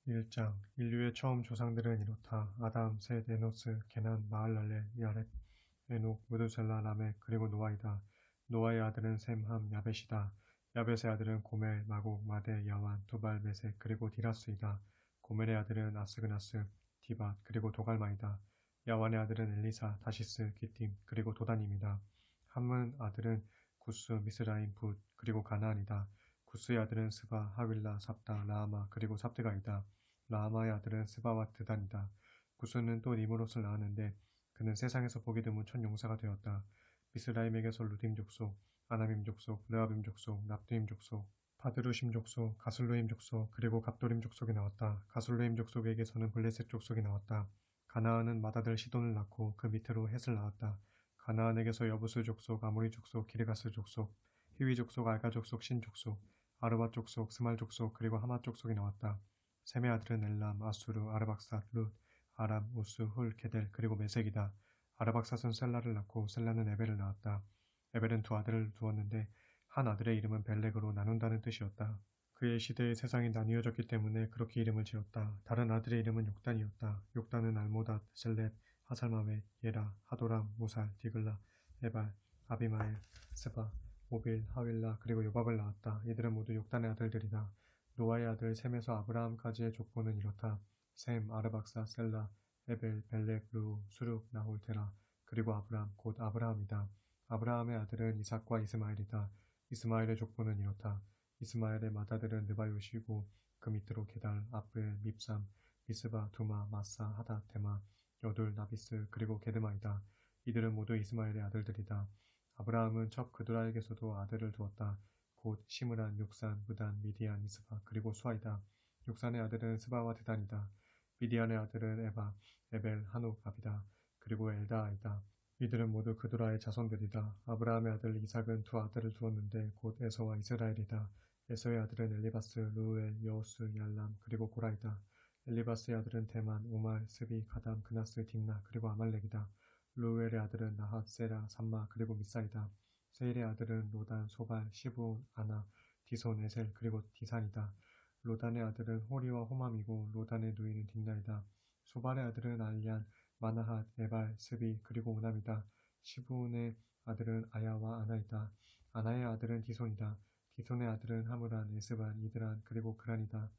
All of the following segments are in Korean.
1장 인류의 처음 조상들은 이렇다. 아담, 셋, 에노스, 게난, 마할랄렐, 야렛, 에녹, 무드셀라, 라멕, 그리고 노아이다. 노아의 아들은 셈, 함, 야벳이다. 야벳의 아들은 고멜, 마곡, 마대, 야완, 두발, 메색, 그리고 디라스이다. 고멜의 아들은 아스그나스, 디밧, 그리고 도갈마이다. 야완의 아들은 엘리사, 다시스, 기띔, 그리고 도다님이다. 함은 아들은 구스, 미스라임, 붓, 그리고 가나안이다. 구스의 아들은 스바, 하윌라, 삽다, 라하마, 그리고 삽드가이다. 라하마의 아들은 스바와 드단이다. 구스는 또 니므롯을 낳았는데 그는 세상에서 보기 드문 첫 용사가 되었다. 미스라임에게서 루딤 족속, 아나밈 족속, 르아빔 족속, 납두임 족속, 바드루심 족속, 가슬루임 족속, 그리고 갑도림 족속이 나왔다. 가슬루임 족속에게서는 블레셋 족속이 나왔다. 가나안은 맏아들 시돈을 낳고 그 밑으로 헷을 낳았다. 가나안에게서 여부스 족속, 아모리 족속, 기르가스 족속, 히위 족속, 알가 족속, 신 족속, 아르바 족속, 스말 족속, 그리고 하마 족속이 나왔다. 셈의 아들은 엘람, 아수르, 아르박삿, 룻, 아람, 우스, 훌, 게델, 그리고 메색이다. 아르박삿은 셀라를 낳고 셀라는 에벨을 낳았다. 에벨은 두 아들을 두었는데 한 아들의 이름은 벨렉으로 나눈다는 뜻이었다. 그의 시대에 세상이 나뉘어졌기 때문에 그렇게 이름을 지었다. 다른 아들의 이름은 욕단이었다. 욕단은 알모닷, 셀렙, 하살마웨, 예라, 하도람, 무살, 디글라, 에발, 아비마엘, 스바, 오빌, 하윌라, 그리고 요밥을 낳았다. 이들은 모두 욕단의 아들들이다. 노아의 아들 셈에서 아브라함까지의 족보는 이렇다. 셈, 아르박사, 셀라, 에벨, 벨렉, 루, 수룩, 나홀, 테라, 그리고 아브람, 곧 아브라함이다. 아브라함의 아들은 이삭과 이스마엘이다. 이스마엘의 족보는 이렇다. 이스마엘의 맏아들은 느바요시고 그 밑으로 게달, 아프엘, 밉삼, 미스바, 두마, 마사, 하다, 데마, 여둘, 나비스, 그리고 게드마이다. 이들은 모두 이스마엘의 아들들이다. 아브라함은 첩 그두라에게서도 아들을 두었다. 곧 시므란, 육산, 무단, 미디안, 이스바, 그리고 수아이다. 육산의 아들은 스바와 드단이다. 미디안의 아들은 에바, 에벨, 한옥, 아비다. 그리고 엘다아이다. 이들은 모두 그두라의 자손들이다. 아브라함의 아들 이삭은 두 아들을 두었는데 곧 에서와 이스라엘이다. 에서의 아들은 엘리바스, 루엘, 여호스, 얄람, 그리고 고라이다. 엘리바스의 아들은 대만, 우말, 스비, 가담, 그나스, 딥나, 그리고 아말렉이다. 루엘의 아들은 나핫, 세라, 삼마, 그리고 미사이다. 세일의 아들은 로단, 소발, 시브온, 아나, 디손, 에셀, 그리고 디산이다. 로단의 아들은 호리와 호맘이고 로단의 누이는 딥나이다. 소발의 아들은 알리안, 마나핫, 에발, 스비, 그리고 오남이다. 시브온의 아들은 아야와 아나이다. 아나의 아들은 디손이다. 디손의 아들은 하므란, 에스반, 이드란, 그리고 그란이다.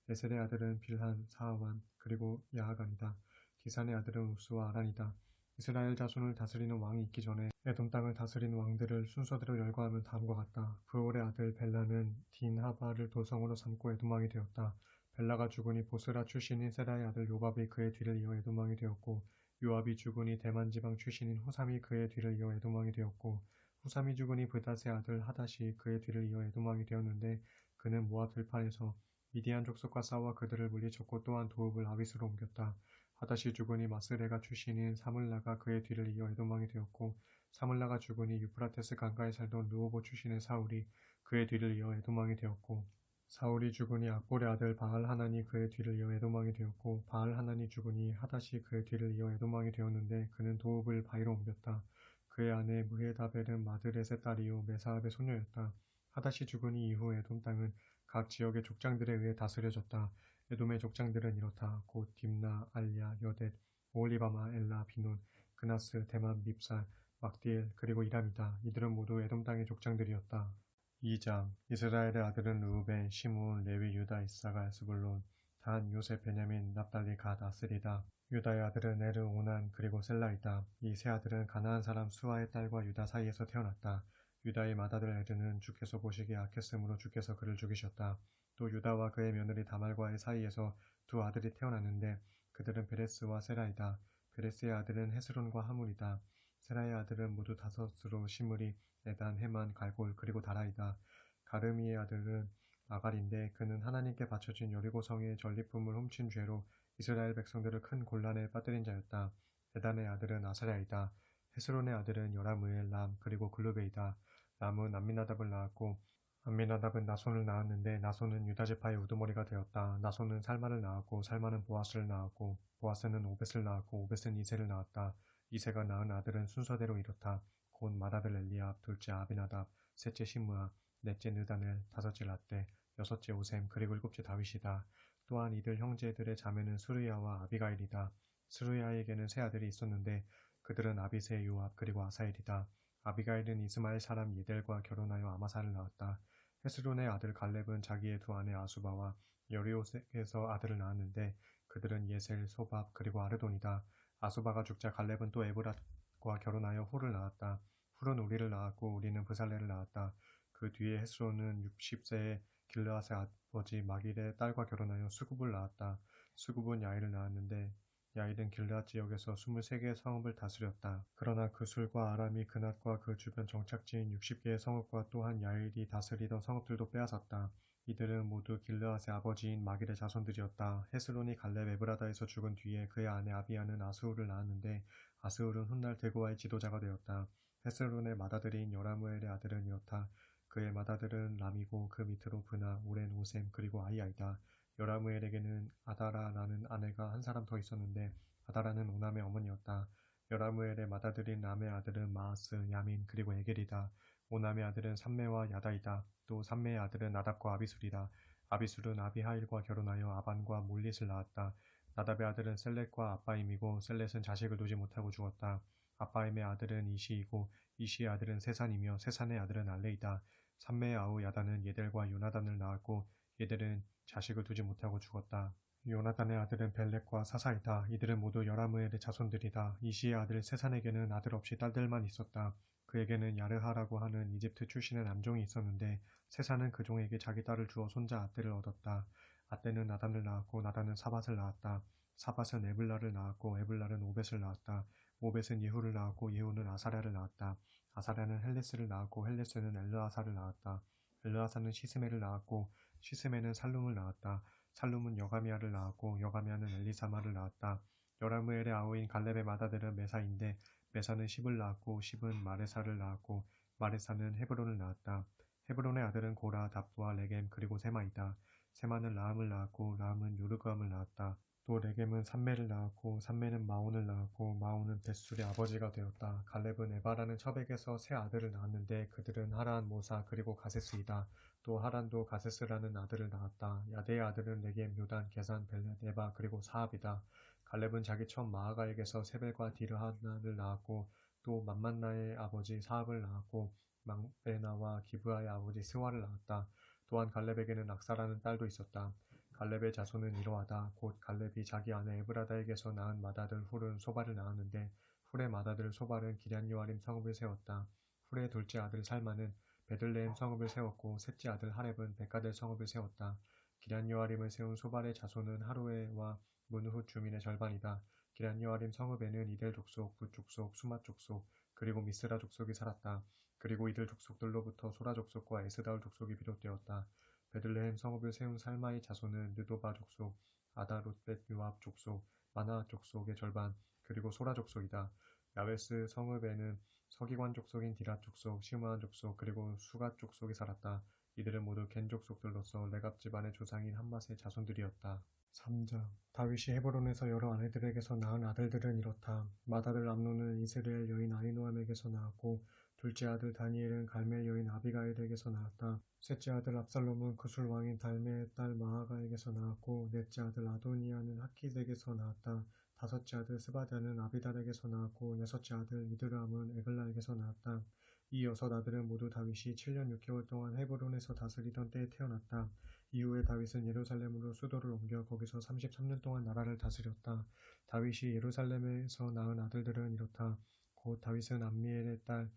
에셀의 아들은 빌한, 사하완, 그리고 야하간이다. 디산의 아들은 우스와 아란이다. 이스라엘 자손을 다스리는 왕이 있기 전에 에돔 땅을 다스린 왕들을 순서대로 열거하면 다음과 같다. 부올의 아들 벨라는 딘하바를 도성으로 삼고 에돔 왕이 되었다. 벨라가 죽으니 보스라 출신인 세라의 아들 요밥이 그의 뒤를 이어 에돔 왕이 되었고 요압이 죽으니 대만 지방 출신인 후삼이 그의 뒤를 이어 에돔 왕이 되었고 후삼이 죽으니 브닷의 아들 하닷이 그의 뒤를 이어 에돔 왕이 되었는데 그는 모압 들판에서 미디안 족속과 싸워 그들을 물리쳤고 또한 도읍을 아빗으로 옮겼다. 하닷이 죽으니 마스레가 출신인 사물라가 그의 뒤를 이어 에돔 왕이 되었고 사물라가 죽으니 유프라테스 강가에 살던 르호보 출신의 사울이 그의 뒤를 이어 에돔 왕이 되었고 사울이 죽으니 악볼의 아들 바알 하난이 그의 뒤를 이어 에돔 왕이 되었고 바알 하난이 죽으니 하닷이 그의 뒤를 이어 에돔 왕이 되었는데 그는 도읍을 바위로 옮겼다. 그의 아내 무헤다벨은 마드렛의 딸이요 메사압의 소녀였다. 하닷이 죽으니 이후 에돔 땅은 각 지역의 족장들에 의해 다스려졌다. 에돔의 족장들은 이렇다. 곧 딥나, 알랴, 여댓, 오홀리바마, 엘라, 비논, 그나스, 대만, 밉살, 막디엘, 그리고 이람이다. 이들은 모두 에돔 땅의 족장들이었다. 2장 이스라엘의 아들은 르우벤, 시므온, 레위, 유다, 이사갈, 스불론, 단, 요셉, 베냐민, 납달리, 갓, 아스리다. 유다의 아들은 에르, 오난, 그리고 셀라이다. 이 세 아들은 가나안 사람 수아의 딸과 유다 사이에서 태어났다. 유다의 맏아들 에르는 주께서 보시기에 악했으므로 주께서 그를 죽이셨다. 또 유다와 그의 며느리 다말과의 사이에서 두 아들이 태어났는데 그들은 베레스와 세라이다. 베레스의 아들은 헤스론과 하물이다. 세라의 아들은 모두 다섯으로 시므리, 에단, 헤만, 갈골, 그리고 다라이다. 가르미의 아들은 아갈인데 그는 하나님께 바쳐진 여리고 성의 전리품을 훔친 죄로 이스라엘 백성들을 큰 곤란에 빠뜨린 자였다. 에단의 아들은 아사랴이다. 헤스론의 아들은 여라무엘, 람, 그리고 글루베이다. 람은 암미나답을 낳았고 암미나답은 나손을 낳았는데 나손은 유다지파의 우두머리가 되었다. 나손은 살마를 낳았고 살마는 보아스를 낳았고 보아스는 오벳을 낳았고 오벳은 이세를 낳았다. 이세가 낳은 아들은 순서대로 이렇다. 곧 맏아들 엘리압, 둘째 아비나답, 셋째 시므아, 넷째 느다넬, 다섯째 라떼, 여섯째 오셈, 그리고 일곱째 다윗이다. 또한 이들 형제들의 자매는 스루야와 아비가일이다. 스루야에게는 세 아들이 있었는데 그들은 아비세, 요압 그리고 아사엘이다. 아비가일은 이스마엘 사람 예델과 결혼하여 아마사를 낳았다. 헤스론의 아들 갈렙은 자기의 두 아내 아수바와 여리옷에게서 아들을 낳았는데 그들은 예셀, 소밥 그리고 아르돈이다. 아수바가 죽자 갈렙은 또 에브랏과 결혼하여 훌을 낳았다. 훌은 우리를 낳았고 우리는 브살레를 낳았다. 그 뒤에 헤스론은 60세에 길르앗의 아버지 마길의 딸과 결혼하여 수굽을 낳았다. 수굽은 야일을 낳았는데 야일은 길르앗 지역에서 23개의 성읍을 다스렸다. 그러나 그술과 아람이 그낫과 그 주변 정착지인 60개의 성읍과 또한 야일이 다스리던 성읍들도 빼앗았다. 이들은 모두 길르앗의 아버지인 마길의 자손들이었다. 헤스론이 갈렙 에브라다에서 죽은 뒤에 그의 아내 아비야는 아스울을 낳았는데 아스울은 훗날 대고아의 지도자가 되었다. 헤스론의 맏아들인 여라무엘의 아들은 이렇다. 그의 맏아들은 람이고 그 밑으로 브나, 오렌, 오셈 그리고 아이아이다. 여라무엘에게는 아다라라는 아내가 한 사람 더 있었는데 아다라는 오남의 어머니였다. 여라무엘의 맏아들인 람의 아들은 마아스, 야민 그리고 에겔이다. 오남의 아들은 삼매와 야다이다. 또 삼매의 아들은 나답과 아비술이다. 아비술은 아비하일과 결혼하여 아반과 몰릿을 낳았다. 나답의 아들은 셀렛과 아빠임이고 셀렛은 자식을 두지 못하고 죽었다. 아빠임의 아들은 이시이고 이시의 아들은 세산이며 세산의 아들은 알레이다. 삼매의 아우 야단은 예델과 요나단을 낳았고 예델은 자식을 두지 못하고 죽었다. 요나단의 아들은 벨렉과 사사이다. 이들은 모두 여라무엘의 자손들이다. 이시의 아들 세산에게는 아들 없이 딸들만 있었다. 그에게는 야르하라고 하는 이집트 출신의 남종이 있었는데 세산은 그 종에게 자기 딸을 주어 손자 아떼를 얻었다. 아떼는 나단을 낳았고 나단은 사밧을 낳았다. 사밧은 에블라를 낳았고 에블라는 오벳을 낳았다. 오벳은 예후를 낳았고 예후는 아사랴를 낳았다. 아사랴는 헬레스를 낳았고 헬레스는 엘르아사를 낳았다. 엘르아사는 시스메를 낳았고 시스메는 살룸을 낳았다. 살룸은 여가미아를 낳았고 여가미아는 엘리사마를 낳았다. 여라무엘의 아우인 갈렙의 맏아들은 메사인데 메사는 십을 낳았고 십은 마레사를 낳았고 마레사는 헤브론을 낳았다. 헤브론의 아들은 고라, 답부와 레겜 그리고 세마이다. 세마는 라함을 낳았고 라함은 요르그암을 낳았다. 또 레겜은 삼매를 낳았고 삼매는 마온을 낳았고 마온은 벳술의 아버지가 되었다. 갈렙은 에바라는 첩에게서 세 아들을 낳았는데 그들은 하란, 모사 그리고 가세스이다. 또 하란도 가세스라는 아들을 낳았다. 야대의 아들은 레겜, 요단, 게산, 벨렛, 에바 그리고 사압이다. 갈렙은 자기 첩 마아가에게서 세벨과 디르하나를 낳았고 또 맘만나의 아버지 사압을 낳았고 망베나와 기브아의 아버지 스와를 낳았다. 또한 갈렙에게는 악사라는 딸도 있었다. 갈렙의 자손은 이러하다. 곧 갈렙이 자기 아내 에브라다에게서 낳은 맏아들 훌은 소발을 낳았는데 훌의 맏아들 소발은 기럇요아림 성읍을 세웠다. 훌의 둘째 아들 살마는 베들레헴 성읍을 세웠고 셋째 아들 하렙은 베가델 성읍을 세웠다. 기럇요아림을 세운 소발의 자손은 하루에와 문훗 주민의 절반이다. 기럇요아림 성읍에는 이델 족속, 붓 족속, 수맛 족속, 그리고 미스라 족속이 살았다. 그리고 이들 족속들로부터 소라 족속과 에스다울 족속이 비롯되었다. 베들레헴 성읍을 세운 살마의 자손은 느도바 족속, 아다롯벳 요압 족속, 마나앗 족속의 절반, 그리고 소라 족속이다. 야베스 성읍에는 서기관 족속인 디랏 족속, 시므안 족속, 그리고 수갓 족속이 살았다. 이들은 모두 겐 족속들로서 레갑 집안의 조상인 함맛의 자손들이었다. 3장 다윗이 헤브론에서 여러 아내들에게서 낳은 아들들은 이렇다. 맏아들 암논은 이스라엘 여인 아히노암에게서 낳았고 둘째 아들 다니엘은 갈멜 여인 아비가일에게서 낳았다. 셋째 아들 압살롬은 그술 왕인 달메의 딸 마아가에게서 낳았고 넷째 아들 아도니아는 하킷에게서 낳았다. 다섯째 아들 스바랴는 아비달에게서 낳았고 여섯째 아들 이드람은 에글라에게서 낳았다. 이 여섯 아들은 모두 다윗이 7년 6개월 동안 헤브론에서 다스리던 때에 태어났다. 이후에 다윗은 예루살렘으로 수도를 옮겨 거기서 33년 동안 나라를 다스렸다. 다윗이 예루살렘에서 낳은 아들들은 이렇다. 곧 다윗은 암미엘의 딸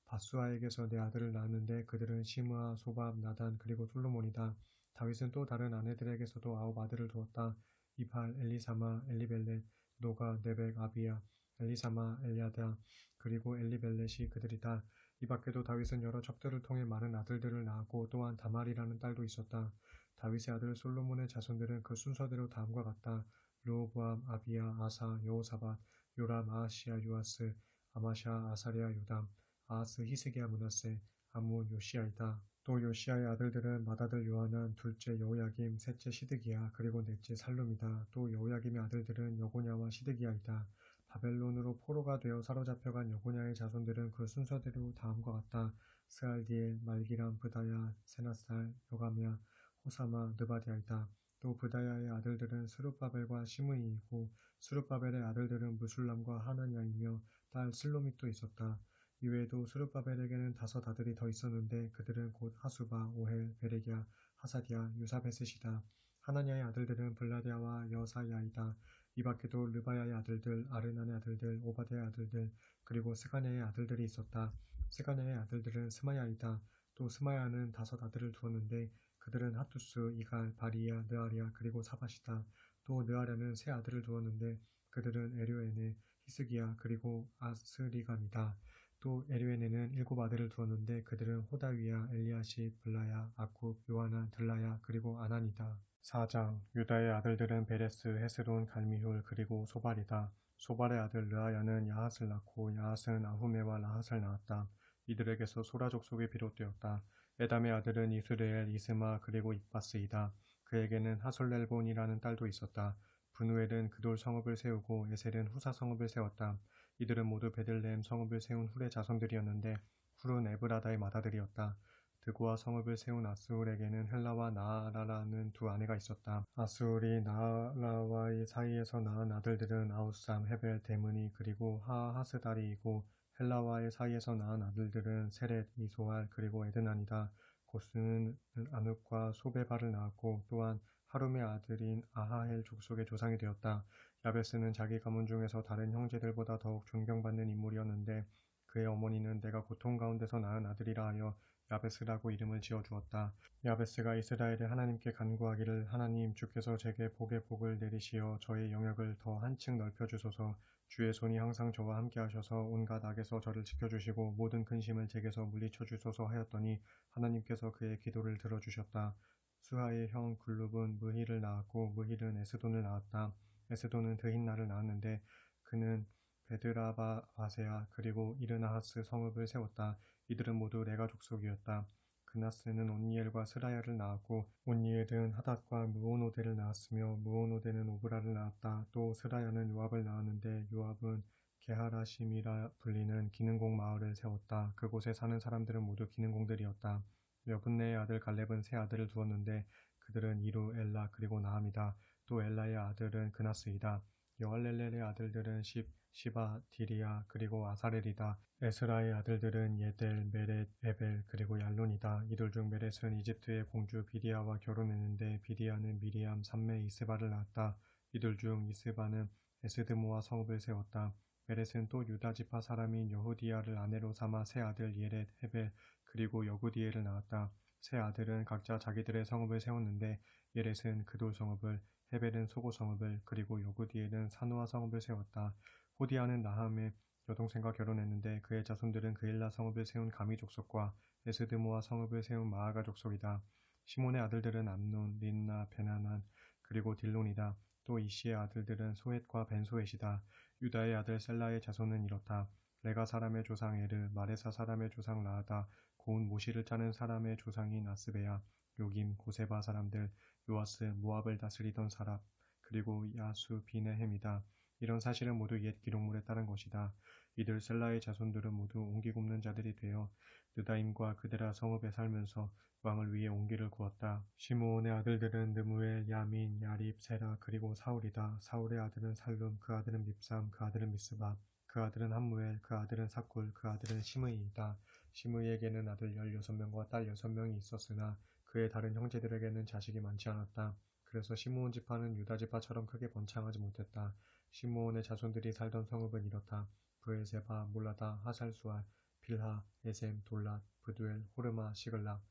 바수아에게서 네 아들을 낳았는데 그들은 시므아, 소밥, 나단 그리고 솔로몬이다. 다윗은 또 다른 아내들에게서도 9 아들을 두었다. 이팔, 엘리사마, 엘리벨렛, 노가, 네벡, 아비야, 엘리사마, 엘리아다 그리고 엘리벨렛이 그들이다. 이 밖에도 다윗은 여러 첩들을 통해 많은 아들들을 낳았고 또한 다말이라는 딸도 있었다. 다윗의 아들 솔로몬의 자손들은 그 순서대로 다음과 같다. 르호보암, 아비야, 아사, 여호사밧, 요람, 아하시야, 요아스, 아마샤, 아사랴, 요담, 아하스, 히스기야, 므낫세, 아몬, 요시야이다. 또 요시야의 아들들은 맏아들 요하난, 둘째 여호야김, 셋째 시드기야, 그리고 넷째 살룸이다. 또 여호야김의 아들들은 여고냐와 시드기야이다. 바벨론으로 포로가 되어 사로잡혀간 여고냐의 자손들은 그 순서대로 다음과 같다. 스알디엘, 말기람, 브다야, 세나살, 여가미야, 호사마, 느바디아이다. 또 브다야의 아들들은 스룹바벨과 시므이이고 스룹바벨의 아들들은 무술람과 하나냐이며 딸 슬로밋도 있었다. 이외에도 스룹바벨에게는 5 아들이 더 있었는데 그들은 곧 하수바, 오헬, 베레기야, 하사디아, 유사베셋이다. 하나냐의 아들들은 블라디아와 여사야이다. 이 밖에도 르바야의 아들들, 아르난의 아들들, 오바댜의 아들들, 그리고 스가냐의 아들들이 있었다. 스가냐의 아들들은 스마야이다. 또 스마야는 5 아들을 두었는데 그들은 하투스, 이갈, 바리야, 느아랴, 그리고 사밧이다. 또 느아랴는 3 아들을 두었는데 그들은 에료에네, 히스기야, 그리고 아스리감이다. 또 에료에네는 7 아들을 두었는데 그들은 호다위야, 엘리야십, 블라야, 아굽, 요하나, 들라야, 그리고 아난이다. 4장 유다의 아들들은 베레스, 헤스론, 갈미훌, 그리고 소발이다. 소발의 아들 르아야는 야핫을 낳고 야핫은 아후메와 라핫을 낳았다. 이들에게서 소라 족속이 비롯되었다. 에담의 아들은 이스르엘, 이스마, 그리고 입바스이다. 그에게는 하솔렐본이라는 딸도 있었다. 분우엘은 그돌 성읍을 세우고 에셀은 후사 성읍을 세웠다. 이들은 모두 베들레헴 성읍을 세운 훌의 자손들이었는데 훌은 에브라다의 맏아들이었다. 드고와 성읍을 세운 아스훌에게는 헬라와 나아라라는 2 아내가 있었다. 아스훌이 나아라와의 사이에서 낳은 아들들은 아우삼, 헤벨, 데므니, 그리고 하하스다리이고 헬라와의 사이에서 낳은 아들들은 세렛, 이소할, 그리고 에드난이다. 고스는 아눕과 소베발을 낳았고 또한 하룸의 아들인 아하헬 족속의 조상이 되었다. 야베스는 자기 가문 중에서 다른 형제들보다 더욱 존경받는 인물이었는데 그의 어머니는 내가 고통 가운데서 낳은 아들이라 하여 야베스라고 이름을 지어주었다. 야베스가 이스라엘의 하나님께 간구하기를 하나님 주께서 제게 복의 복을 내리시어 저의 영역을 더 한층 넓혀주소서. 주의 손이 항상 저와 함께 하셔서 온갖 악에서 저를 지켜주시고 모든 근심을 제게서 물리쳐주소서 하였더니 하나님께서 그의 기도를 들어주셨다. 수하의 형 글룹은 무힐을 낳았고 무힐은 에스돈을 낳았다. 에스돈은 드힌나를 낳았는데 그는 베드라바바세아 그리고 이르나하스 성읍을 세웠다. 이들은 모두 레가 족속이었다. 그나스는 온니엘과 스라야를 낳았고 온니엘은 하닷과 무오노데를 낳았으며 무오노데는 오브라를 낳았다. 또 스라야는 요압을 낳았는데 요압은 게하라심이라 불리는 기능공 마을을 세웠다. 그곳에 사는 사람들은 모두 기능공들이었다. 여분네의 아들 갈렙은 3 아들을 두었는데 그들은 이루, 엘라, 그리고 나함이다. 또 엘라의 아들은 그나스이다. 여할렐렐의 아들들은 시바, 디리야, 그리고 아사렐이다. 에스라의 아들들은 예델, 메렛, 에벨, 그리고 얄론이다. 이들 중 메렛은 이집트의 공주 비디아와 결혼했는데 비디아는 미리암, 삼매, 이스바를 낳았다. 이들 중 이스바는 에스드모아 성읍을 세웠다. 메렛은 또 유다 지파 사람인 여후디야를 아내로 삼아 3 아들 예렛, 헤벨, 그리고 여구디엘을 낳았다. 3 아들은 각자 자기들의 성읍을 세웠는데 예렛은 그돌 성읍을, 헤벨은 소고 성읍을, 그리고 여구디엘은 사노아 성읍을 세웠다. 호디야는 나함의 여동생과 결혼했는데 그의 자손들은 그일라 성읍을 세운 가미 족속과 에스드모아 성읍을 세운 마아가 족속이다. 시몬의 아들들은 암논, 린나, 베나난, 그리고 딜론이다. 또 이시의 아들들은 소헷과 벤소헷이다. 유다의 아들 셀라의 자손은 이렇다. 레가 사람의 조상 에르, 마레사 사람의 조상 라하다, 고운 모시를 짜는 사람의 조상인 아스베야, 요김, 고세바 사람들, 요아스, 모압을 다스리던 사람, 그리고 야수 비네햄이다. 이런 사실은 모두 옛 기록물에 따른 것이다. 이들 셀라의 자손들은 모두 옹기 굽는 자들이 되어 느다임과 그데라 성읍에 살면서 왕을 위해 옹기를 구웠다. 시므온의 아들들은 느무엘, 야민, 야립, 세라, 그리고 사울이다. 사울의 아들은 살룸, 그 아들은 밉삼, 그 아들은 미스바, 그 아들은 함무엘, 그 아들은 사쿨, 그 아들은 시므이이다. 시므이에게는 아들 16명과 딸 6명이 있었으나 그의 다른 형제들에게는 자식이 많지 않았다. 그래서 시므온 지파는 유다 지파처럼 크게 번창하지 못했다. 시므온의 자손들이 살던 성읍은 이렇다. 브에세바, 몰라다, 하살수알, 빌하, 에셈, 돌랏, 브두엘, 호르마, 시글락,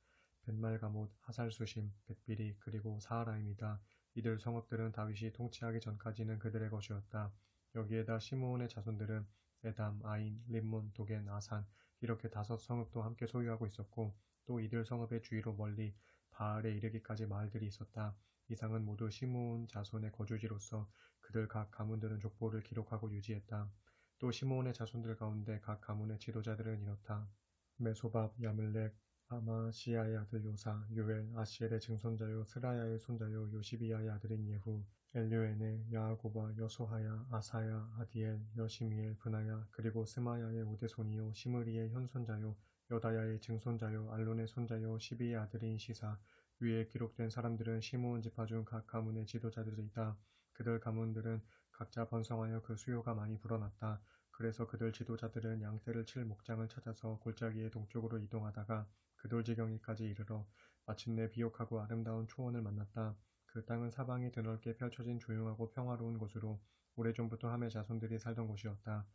벳말가못, 하살수심, 벳비리, 그리고 사하라임이다. 이들 성읍들은 다윗이 통치하기 전까지는 그들의 것이었다. 여기에다 시므온의 자손들은 에담, 아인, 림몬, 도겐, 아산 이렇게 5 성읍도 함께 소유하고 있었고 또 이들 성읍의 주위로 멀리 바알에 이르기까지 마을들이 있었다. 이상은 모두 시므온 자손의 거주지로서 그들 각 가문들은 족보를 기록하고 유지했다. 또 시므온의 자손들 가운데 각 가문의 지도자들은 이렇다. 메소밥, 야밀렉, 아마시야의 아들 요사, 요엘, 아시엘의 증손자요, 스라야의 손자요, 요시비야의 아들인 예후, 엘료에네, 야아고바, 여소하야, 아사야, 아디엘, 여시미엘, 브나야, 그리고 스마야의 오대손이요, 시므리의 현손자요, 여다야의 증손자요, 알론의 손자요, 시비의 아들인 시사, 위에 기록된 사람들은 시므온 지파 중 각 가문의 지도자들이다. 그들 가문들은 각자 번성하여 그 수요가 많이 불어났다. 그래서 그들 지도자들은 양떼를 칠 목장을 찾아서 골짜기의 동쪽으로 이동하다가 그돌지경에까지 이르러 마침내 비옥하고 아름다운 초원을 만났다. 그 땅은 사방이 드넓게 펼쳐진 조용하고 평화로운 곳으로 오래전부터 함의 자손들이 살던 곳이었다.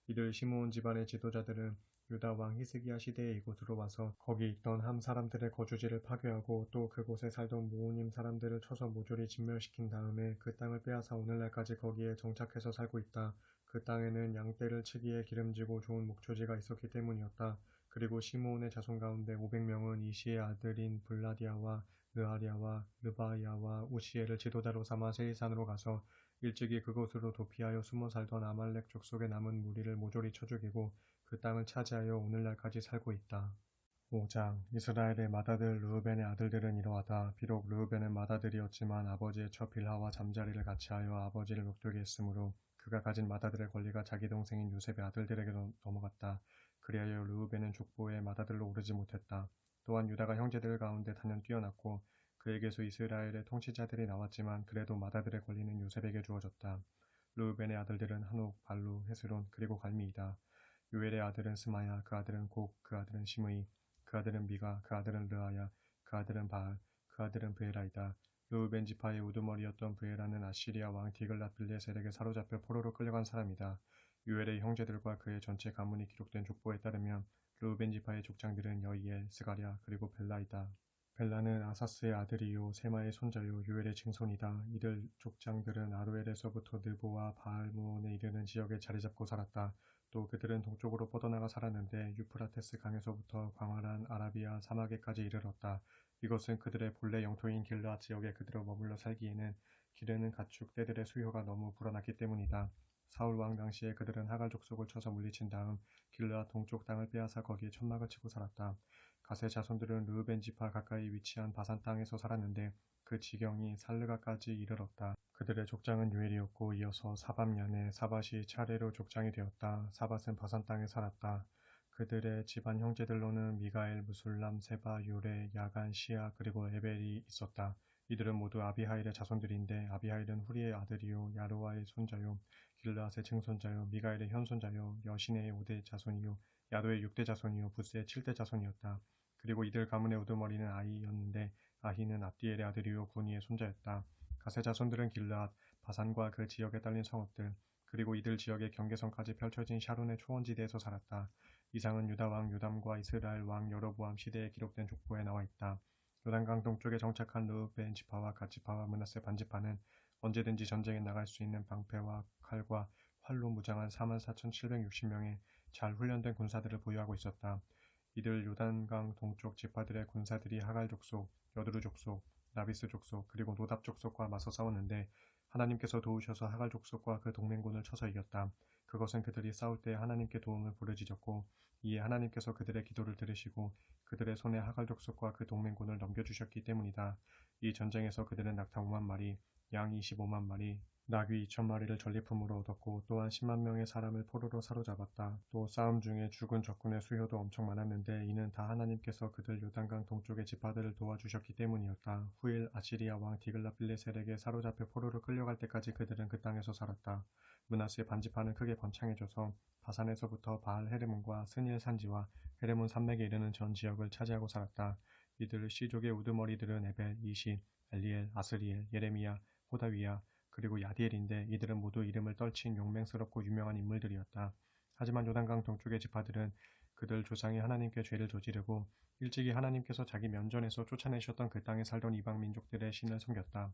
이들 시므온 집안의 지도자들은 유다 왕 히스기야 시대에 이곳으로 와서 거기 있던 함 사람들의 거주지를 파괴하고 또 그곳에 살던 모오님 사람들을 쳐서 모조리 진멸시킨 다음에 그 땅을 빼앗아 오늘날까지 거기에 정착해서 살고 있다. 그 땅에는 양떼를 치기에 기름지고 좋은 목초지가 있었기 때문이었다. 그리고 시므온의 자손 가운데 500명은 이시의 아들인 블라디아와 느아리아와 르바이아와 우시엘을 지도자로 삼아 세이산으로 가서 일찍이 그곳으로 도피하여 숨어 살던 아말렉 족속의 남은 무리를 모조리 쳐 죽이고 그 땅을 차지하여 오늘날까지 살고 있다. 5장 이스라엘의 맏아들 르우벤의 아들들은 이러하다. 비록 르우벤은 맏아들이었지만 아버지의 처 빌하와 잠자리를 같이하여 아버지를 욕되게 했으므로 그가 가진 맏아들의 권리가 자기 동생인 요셉의 아들들에게 넘어갔다. 그리하여 르우벤은 족보의 맏아들로 오르지 못했다. 또한 유다가 형제들 가운데 단연 뛰어났고 그에게서 이스라엘의 통치자들이 나왔지만 그래도 맏아들의 권리는 요셉에게 주어졌다. 르우벤의 아들들은 한옥, 발루, 헤스론 그리고 갈미이다. 요엘의 아들은 스마야, 그 아들은 곡, 그 아들은 시므이, 그 아들은 미가, 그 아들은 르아야, 그 아들은 바알, 그 아들은 브에라이다. 르우벤 지파의 우두머리였던 브에라는 아시리아 왕 디글랏 빌레셀에게 사로잡혀 포로로 끌려간 사람이다. 요엘의 형제들과 그의 전체 가문이 기록된 족보에 따르면 르우벤 지파의 족장들은 여이엘, 스가랴, 그리고 벨라이다. 벨라는 아사스의 아들이요 세마의 손자요 요엘의 증손이다. 이들 족장들은 아로엘에서부터 느보와 바알므온에 이르는 지역에 자리잡고 살았다. 또 그들은 동쪽으로 뻗어나가 살았는데 유프라테스 강에서부터 광활한 아라비아 사막에까지 이르렀다. 이것은 그들의 본래 영토인 길르앗 지역에 그대로 머물러 살기에는 기르는 가축 떼들의 수요가 너무 불어났기 때문이다. 사울 왕 당시에 그들은 하갈 족속을 쳐서 물리친 다음 길르앗 동쪽 땅을 빼앗아 거기에 천막을 치고 살았다. 가세 자손들은 르우벤 지파 가까이 위치한 바산 땅에서 살았는데 그 지경이 살르가까지 이르렀다. 그들의 족장은 유엘이었고 이어서 사밥년에 사밧이 차례로 족장이 되었다. 사밧은 바산 땅에 살았다. 그들의 집안 형제들로는 미가엘, 무술람, 세바, 요레, 야간, 시아 그리고 에벨이 있었다. 이들은 모두 아비하일의 자손들인데 아비하일은 후리의 아들이요 야로아의 손자요 길르앗의 증손자요 미가엘의 현손자요 여신의 5대 자손이요 야도의 6대 자손이요 부스의 7대 자손이었다. 그리고 이들 가문의 우두머리는 아이였는데 아히는 압디엘의 아들이요 구니의 손자였다. 가세 자손들은 길르앗, 바산과 그 지역에 딸린 성읍들, 그리고 이들 지역의 경계선까지 펼쳐진 샤론의 초원지대에서 살았다. 이상은 유다 왕 요담과 이스라엘 왕 여로보암 시대에 기록된 족보에 나와 있다. 요단강 동쪽에 정착한 르우벤 지파와 갓 지파와 므낫세 반 지파는 언제든지 전쟁에 나갈 수 있는 방패와 칼과 활로 무장한 44,760명의 잘 훈련된 군사들을 보유하고 있었다. 이들 요단강 동쪽 지파들의 군사들이 하갈 족속, 여드루 족속, 나비스 족속, 그리고 노답 족속과 맞서 싸웠는데 하나님께서 도우셔서 하갈 족속과 그 동맹군을 쳐서 이겼다. 그것은 그들이 싸울 때 하나님께 도움을 부르짖었고 이에 하나님께서 그들의 기도를 들으시고 그들의 손에 하갈 족속과 그 동맹군을 넘겨주셨기 때문이다. 이 전쟁에서 그들은 낙타 5만 마리, 양 25만 마리, 나귀 2,000마리를 전리품으로 얻었고 또한 10만 명의 사람을 포로로 사로잡았다. 또 싸움 중에 죽은 적군의 수효도 엄청 많았는데 이는 다 하나님께서 그들 요단강 동쪽의 지파들을 도와주셨기 때문이었다. 후일 아시리아 왕 디글랏 빌레셀에게 사로잡혀 포로로 끌려갈 때까지 그들은 그 땅에서 살았다. 므낫세 반지파는 크게 번창해져서 바산에서부터 바알 헤르몬과 스닐 산지와 헤르몬 산맥에 이르는 전 지역을 차지하고 살았다. 이들 시족의 우두머리들은 에벨, 이시, 엘리엘, 아스리엘, 예레미야, 호다위야, 그리고 야디엘인데 이들은 모두 이름을 떨친 용맹스럽고 유명한 인물들이었다. 하지만 요단강 동쪽의 지파들은 그들 조상이 하나님께 죄를 저지르고 일찍이 하나님께서 자기 면전에서 쫓아내셨던 그 땅에 살던 이방 민족들의 신을 섬겼다.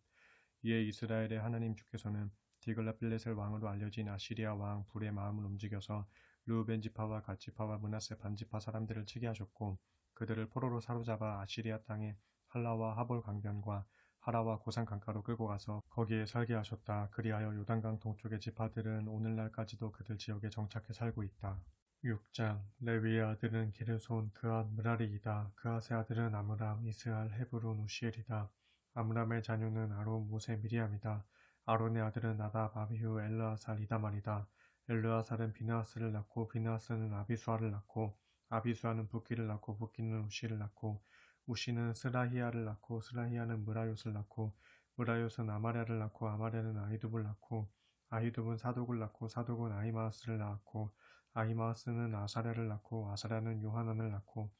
이에 이스라엘의 하나님 주께서는 디글랏 빌레셀 왕으로 알려진 아시리아 왕 불의 마음을 움직여서 르우벤 지파와 갓 지파와 므낫세 반 지파 사람들을 치게 하셨고 그들을 포로로 사로잡아 아시리아 땅의 할라와 하볼 강변과 하라와 고산 강가로 끌고 가서 거기에 살게 하셨다. 그리하여 요단강 동쪽의 지파들은 오늘날까지도 그들 지역에 정착해 살고 있다. 6장 레위의 아들은 게르손, 그앗, 므라리이다. 그앗의 아들은 아므람, 이스할, 헤브론, 우시엘이다. 아므람의 자녀는 아론, 모세, 미리암이다. 아론의 아들은 나답, 아비후, 엘르아살, 이다말이다. 엘르아살은 비느하스를 낳고 비느하스는 아비수아를 낳고 아비수아는 붓기를 낳고 붓기는 우시를 낳고 우시는 스라히야를 낳고 스라히야는 므라욤을 낳고 므라욤은 아마랴를 낳고 아마랴는 아히둡을 낳고 아히둡은 사독을 낳고 사독은 아히마아스를 낳았고 아히마아스는 아사랴를 낳고 아사랴는 요하난을 낳고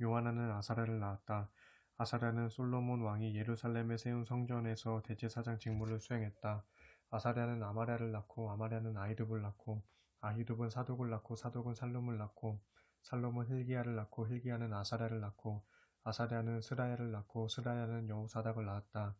요하난은 아사랴를 낳았다. 아사랴는 솔로몬 왕이 예루살렘에 세운 성전에서 대제사장 직무를 수행했다. 아사랴는 아마랴를 낳고 아마랴는 아히둡을 낳고 아히둡은 사독을 낳고 사독은 살룸을 낳고 살룸은 hil기야를 낳고 hil기야는 아사랴를 낳고 아사랴는 스라야를 낳고 스라야는 여호사닥을 낳았다.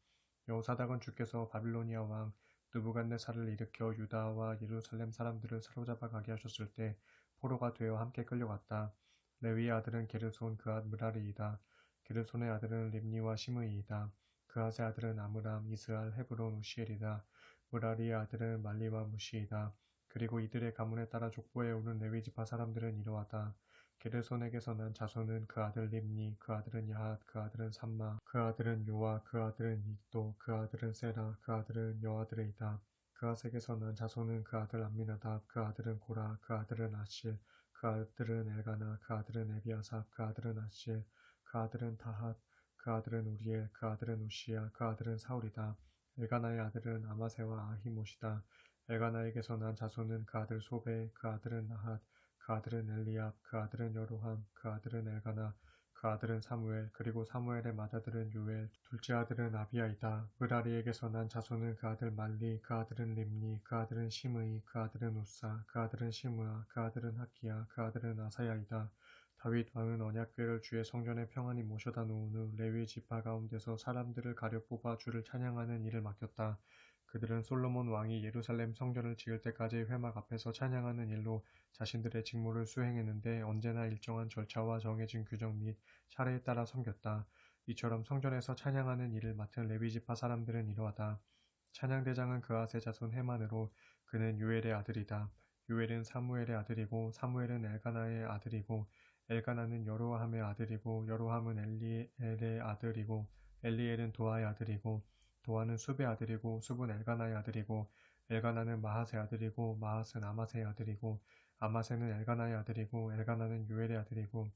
여호사닥은 주께서 바빌로니아 왕 느부갓네살을 일으켜 유다와 예루살렘 사람들을 사로잡아 가게 하셨을 때 포로가 되어 함께 끌려갔다. 레위의 아들은 게르손 그앗 므라리이다. 게르손의 아들은 림니와 시므이이다. 그앗의 아들은 아므람, 이스알, 헤브론, 우시엘이다. 므라리의 아들은 말리와 무시이다. 그리고 이들의 가문에 따라 족보에 오른 레위지파 사람들은 이러하다. 게르손에게서 난 자손은 그 아들 림니, 그 아들은 야핫, 그 아들은 삼마, 그 아들은 요아, 그 아들은 이도, 그 아들은 세라, 그 아들은 여아드레이다. 그앗에게서 난 자손은 그 아들 암미나답, 그 아들은 고라, 그 아들은 아실, 그 아들은 엘가나, 그 아들은 에비아삽, 그 아들은 아실, 그 아들은 다핫, 그 아들은 우리엘, 그 아들은 우시야, 그 아들은 사울이다. 엘가나의 아들은 아마세와 아히못이다. 엘가나에게서 난 자손은 그 아들 소베, 그 아들은 나핫, 그 아들은 엘리압, 그 아들은 여로함, 그 아들은 엘가나, 그 아들은 사무엘, 그리고 사무엘의 맏아들은 요엘, 둘째 아들은 아비야이다. 므라리에게서 난 자손은 그 아들 말리, 그 아들은 림니, 그 아들은 시므이, 그 아들은 우사, 그 아들은 시므아, 그 아들은 하기야, 그 아들은 아사야이다. 다윗 왕은 언약궤를 주의 성전에 평안히 모셔다 놓은 후 레위 지파 가운데서 사람들을 가려 뽑아 주를 찬양하는 일을 맡겼다. 그들은 솔로몬 왕이 예루살렘 성전을 지을 때까지 회막 앞에서 찬양하는 일로 자신들의 직무를 수행했는데 언제나 일정한 절차와 정해진 규정 및 차례에 따라 섬겼다. 이처럼 성전에서 찬양하는 일을 맡은 레위지파 사람들은 이러하다. 찬양대장은 그앗의 자손 헤만으로 그는 요엘의 아들이다. 요엘은 사무엘의 아들이고 사무엘은 엘가나의 아들이고 엘가나는 여로함의 아들이고 여로함은 엘리엘의 아들이고 엘리엘은 도아의 아들이고 도아는 숲의 아들이고 숲은 엘가나의 아들이고 엘가나는 마핫의 아들이고 마핫은 아마세의 아들이고 아마세는 엘가나의 아들이고 엘가나는 요엘의 아들이고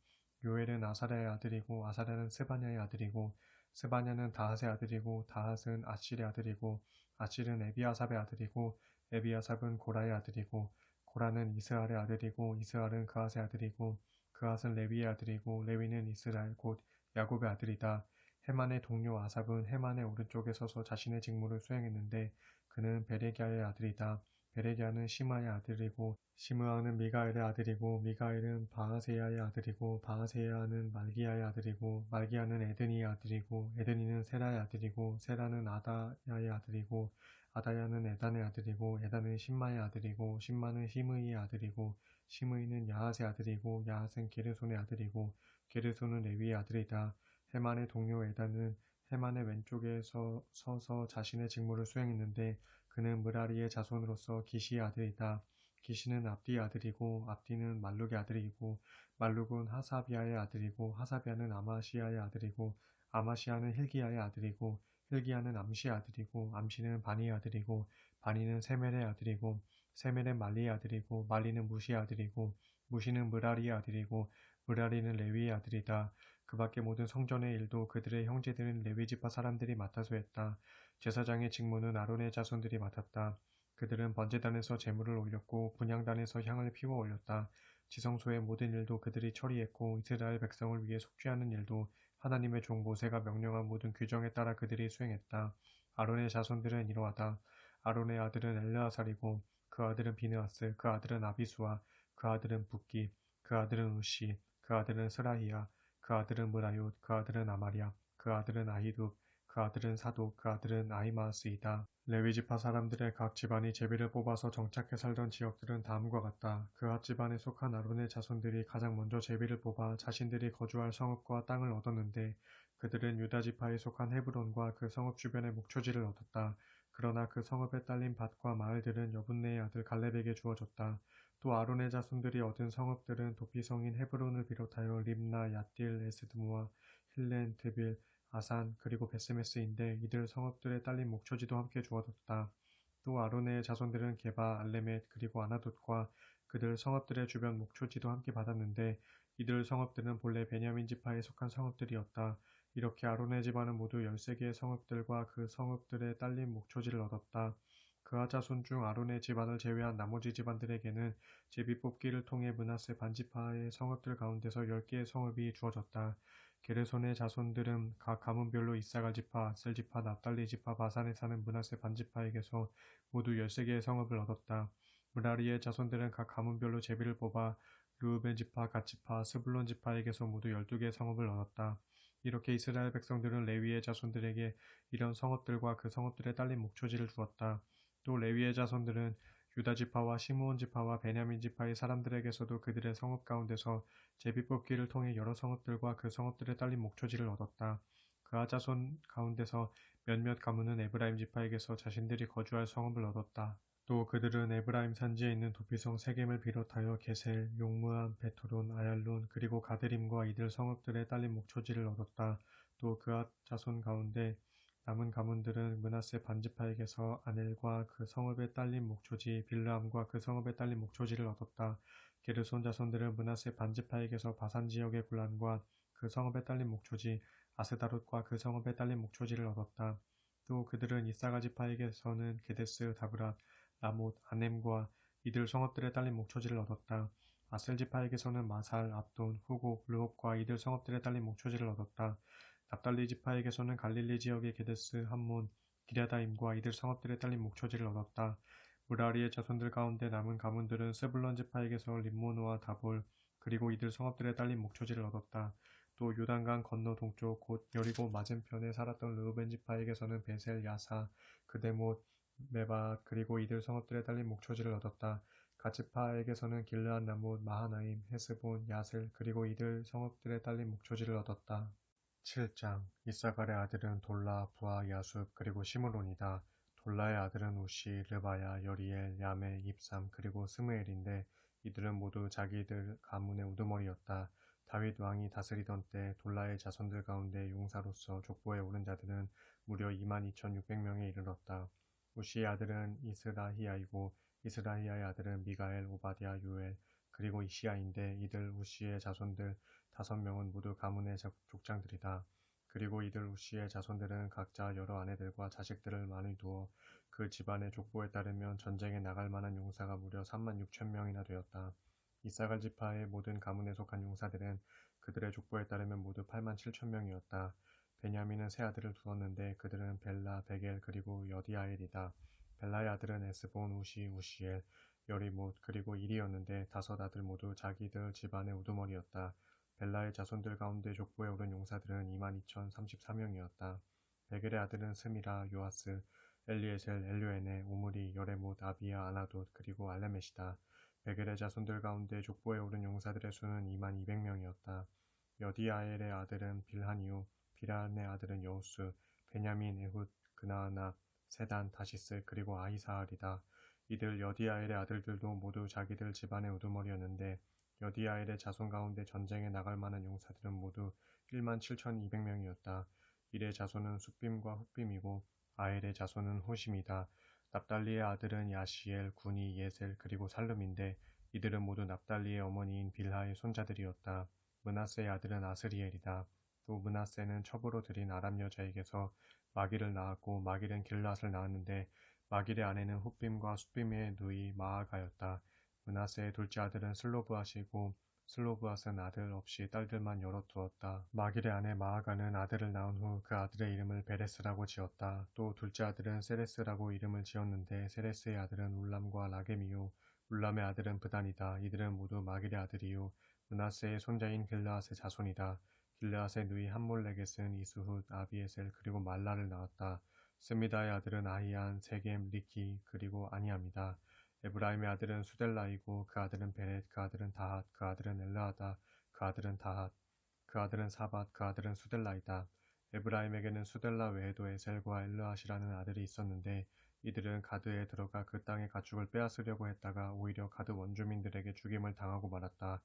요엘은 아사랴의 아들이고 아사랴는 스바냐의 아들이고 스바냐는 다핫의 아들이고 다핫은 아실의 아들이고 아실은 에비아삽의 아들이고 에비아삽은 고라의 아들이고 고라는 이스알의 아들이고 이스알은 그앗의 아들이고 그앗은 레위의 아들이고 레위는 이스라엘 곧 야곱의 아들이다. 헤만의 동료 아삽은 헤만의 오른쪽에 서서 자신의 직무를 수행했는데 그는 베레기야의 아들이다. 베레기야는 시마의 아들이고 시므아는 미가엘의 아들이고 미가엘은 바하세야의 아들이고 바하세야는 말기야의 아들이고 말기야는 에드니의 아들이고 에드니는 세라의 아들이고 세라는 아다야의 아들이고 아다야는 에단의 아들이고 에단은 신마의 아들이고 신마는 시므이의 아들이고 시므이는 야핫의 아들이고 야핫은 게르손의 아들이고 게르손은 레위의 아들이다. 헤만의 동료 에단은 헤만의 왼쪽에 서서 자신의 직무를 수행했는데 그는 므라리의 자손으로서 기시의 아들이다. 기시는 압디의 아들이고 압디는 말룩의 아들이고 말룩은 하사비아의 아들이고 하사비아는 아마시아의 아들이고 아마시아는 hil기야의 아들이고 hil기야는 암시의 아들이고 암시는 바니의 아들이고 바니는 세멜의 아들이고 세멜은 말리의 아들이고 말리는 무시의 아들이고 무시는 므라리의 아들이고 므라리는 레위의 아들이다. 그 밖의 모든 성전의 일도 그들의 형제들인 레위지파 사람들이 맡아서 했다. 제사장의 직무는 아론의 자손들이 맡았다. 그들은 번제단에서 제물을 올렸고 분향단에서 향을 피워 올렸다. 지성소의 모든 일도 그들이 처리했고 이스라엘 백성을 위해 속죄하는 일도 하나님의 종 모세가 명령한 모든 규정에 따라 그들이 수행했다. 아론의 자손들은 이러하다. 아론의 아들은 엘르아살이고 그 아들은 비느하스, 그 아들은 아비수아, 그 아들은 붓기, 그 아들은 우시, 그 아들은 스라히야, 그 아들은 므라욤, 그 아들은 아마랴, 그 아들은 아히둡, 그 아들은 사독, 그 아들은 아히마아스이다. 레위지파 사람들의 각 집안이 제비를 뽑아서 정착해 살던 지역들은 다음과 같다. 그앗 집안에 속한 아론의 자손들이 가장 먼저 제비를 뽑아 자신들이 거주할 성읍과 땅을 얻었는데 그들은 유다 지파에 속한 헤브론과 그 성읍 주변의 목초지를 얻었다. 그러나 그 성읍에 딸린 밭과 마을들은 여분네의 아들 갈렙에게 주어졌다. 또 아론의 자손들이 얻은 성읍들은 도피성인 헤브론을 비롯하여 림나, 얏딜, 에스드모아, 힐렌, 드빌, 아산 그리고 베스메스인데 이들 성읍들에 딸린 목초지도 함께 주어졌다. 또 아론의 자손들은 게바, 알레멧 그리고 아나돗과 그들 성읍들의 주변 목초지도 함께 받았는데 이들 성읍들은 본래 베냐민 지파에 속한 성읍들이었다. 이렇게 아론의 집안은 모두 13개의 성읍들과 그 성읍들에 딸린 목초지를 얻었다. 그아 자손 중 아론의 집안을 제외한 나머지 집안들에게는 제비 뽑기를 통해 므낫세 반지파의 성읍들 가운데서 10개의 성읍이 주어졌다. 게르손의 자손들은 각 가문별로 이사갈 지파, 아셀 지파, 납달리 지파, 바산에 사는 므낫세 반지파에게서 모두 13개의 성읍을 얻었다. 무라리의 자손들은 각 가문별로 제비를 뽑아 르우벤 지파, 갓 지파, 스불론 지파에게서 모두 12개의 성읍을 얻었다. 이렇게 이스라엘 백성들은 레위의 자손들에게 이런 성읍들과 그 성읍들에 딸린 목초지를 주었다. 또 레위의 자손들은 유다 지파와 시므온 지파와 베냐민 지파의 사람들에게서도 그들의 성읍 가운데서 제비뽑기를 통해 여러 성읍들과 그 성읍들에 딸린 목초지를 얻었다. 그아 자손 가운데서 몇몇 가문은 에브라임 지파에게서 자신들이 거주할 성읍을 얻었다. 또 그들은 에브라임 산지에 있는 도피성 세겜을 비롯하여 게셀, 용무암, 베토론, 아얄론 그리고 가드림과 이들 성읍들에 딸린 목초지를 얻었다. 또 그아 자손 가운데 남은 가문들은 므낫세 반지파에게서 아넬과 그 성읍에 딸린 목초지, 빌르암과 그 성읍에 딸린 목초지를 얻었다. 게르손 자손들은 므낫세 반지파에게서 바산 지역의 굴란과 그 성읍에 딸린 목초지, 아스다롯과 그 성읍에 딸린 목초지를 얻었다. 또 그들은 이사가 지파에게서는 게데스, 다브랏, 라못, 아넴과 이들 성읍들에 딸린 목초지를 얻었다. 아셀 지파에게서는 마살, 압돈, 후곡, 르홉과 이들 성읍들에 딸린 목초지를 얻었다. 납달리 지파에게서는 갈릴리 지역의 게데스, 함몬, 기랴다임과 이들 성읍들에 딸린 목초지를 얻었다. 무라리의 자손들 가운데 남은 가문들은 스불론 지파에게서 림모노와 다볼 그리고 이들 성읍들에 딸린 목초지를 얻었다. 또 요단강 건너 동쪽 곧 여리고 맞은편에 살았던 르우벤 지파에게서는 베셀, 야사, 그데못, 메바 그리고 이들 성읍들에 딸린 목초지를 얻었다. 갓지파에게서는 길르앗 나못, 마하나임, 헤스본, 야슬 그리고 이들 성읍들에 딸린 목초지를 얻었다. 7장 이사갈의 아들은 돌라, 부하, 야숲 그리고 시므론이다. 돌라의 아들은 우시, 르바야, 여리엘, 야메, 입삼 그리고 스무엘인데 이들은 모두 자기들 가문의 우두머리였다. 다윗 왕이 다스리던 때 돌라의 자손들 가운데 용사로서 족보에 오른 자들은 무려 22,600명에 이르렀다. 우시의 아들은 이스라히야이고 이스라히야의 아들은 미가엘, 오바댜, 요엘 그리고 이시야인데 이들 우시의 자손들 5명은 모두 가문의 족장들이다. 그리고 이들 우시의 자손들은 각자 여러 아내들과 자식들을 많이 두어 그 집안의 족보에 따르면 전쟁에 나갈 만한 용사가 무려 36,000명이나 되었다. 이사갈 지파의 모든 가문에 속한 용사들은 그들의 족보에 따르면 모두 87,000명이었다. 베냐민은 세 아들을 두었는데 그들은 벨라, 베겔 그리고 여디아엘이다. 벨라의 아들은 에스본, 우시, 우시엘, 여리못 그리고 일이었는데 5 아들 모두 자기들 집안의 우두머리였다. 벨라의 자손들 가운데 족보에 오른 용사들은 22,034명이었다. 베겔의 아들은 스미라, 요아스, 엘리에셀, 엘료에네, 오므리, 여레못, 아비야, 아나돗 그리고 알레멧이다. 베겔의 자손들 가운데 족보에 오른 용사들의 수는 22,000명이었다. 여디아엘의 아들은 빌하니우, 빌한의 아들은 여우스, 베냐민, 에훗, 그나아나, 세단, 다시스 그리고 아히사알이다. 이들 여디아엘의 아들들도 모두 자기들 집안의 우두머리였는데 여디아엘의 자손 가운데 전쟁에 나갈 만한 용사들은 모두 17,200명이었다. 일의 자손은 숫빔과 훗빔이고 아엘의 자손은 호심이다. 납달리의 아들은 야시엘, 구니, 예셀 그리고 살름인데 이들은 모두 납달리의 어머니인 빌하의 손자들이었다. 므낫세의 아들은 아스리엘이다. 또 므낫세는 첩으로 들인 아람 여자에게서 마기를 낳았고 마기는 길랏을 낳았는데 마길의 아내는 훗빔과 숫빔의 누이 마아가였다. 므낫세의 둘째 아들은 슬로브앗이고 슬로브앗은 아들 없이 딸들만 여럿 두었다. 마길의 아내 마아가는 아들을 낳은 후 그 아들의 이름을 베레스라고 지었다. 또 둘째 아들은 세레스라고 이름을 지었는데 세레스의 아들은 울람과 라겜이요 울람의 아들은 브단이다. 이들은 모두 마길의 아들이요 므낫세의 손자인 길르앗의 자손이다. 길르앗의 누이 함몰레겟은 이스훗, 아비에셀 그리고 말라를 낳았다. 스미다의 아들은 아히안, 세겜, 리키 그리고 아니암이다. 에브라임의 아들은 수델라이고 그 아들은 베렛, 그 아들은 다핫, 그 아들은 엘르하다, 그 아들은 다핫, 그 아들은 사밧, 그 아들은 수델라이다. 에브라임에게는 수델라 외에도 에셀과 엘르핫이라는 아들이 있었는데 이들은 가드에 들어가 그 땅의 가축을 빼앗으려고 했다가 오히려 가드 원주민들에게 죽임을 당하고 말았다.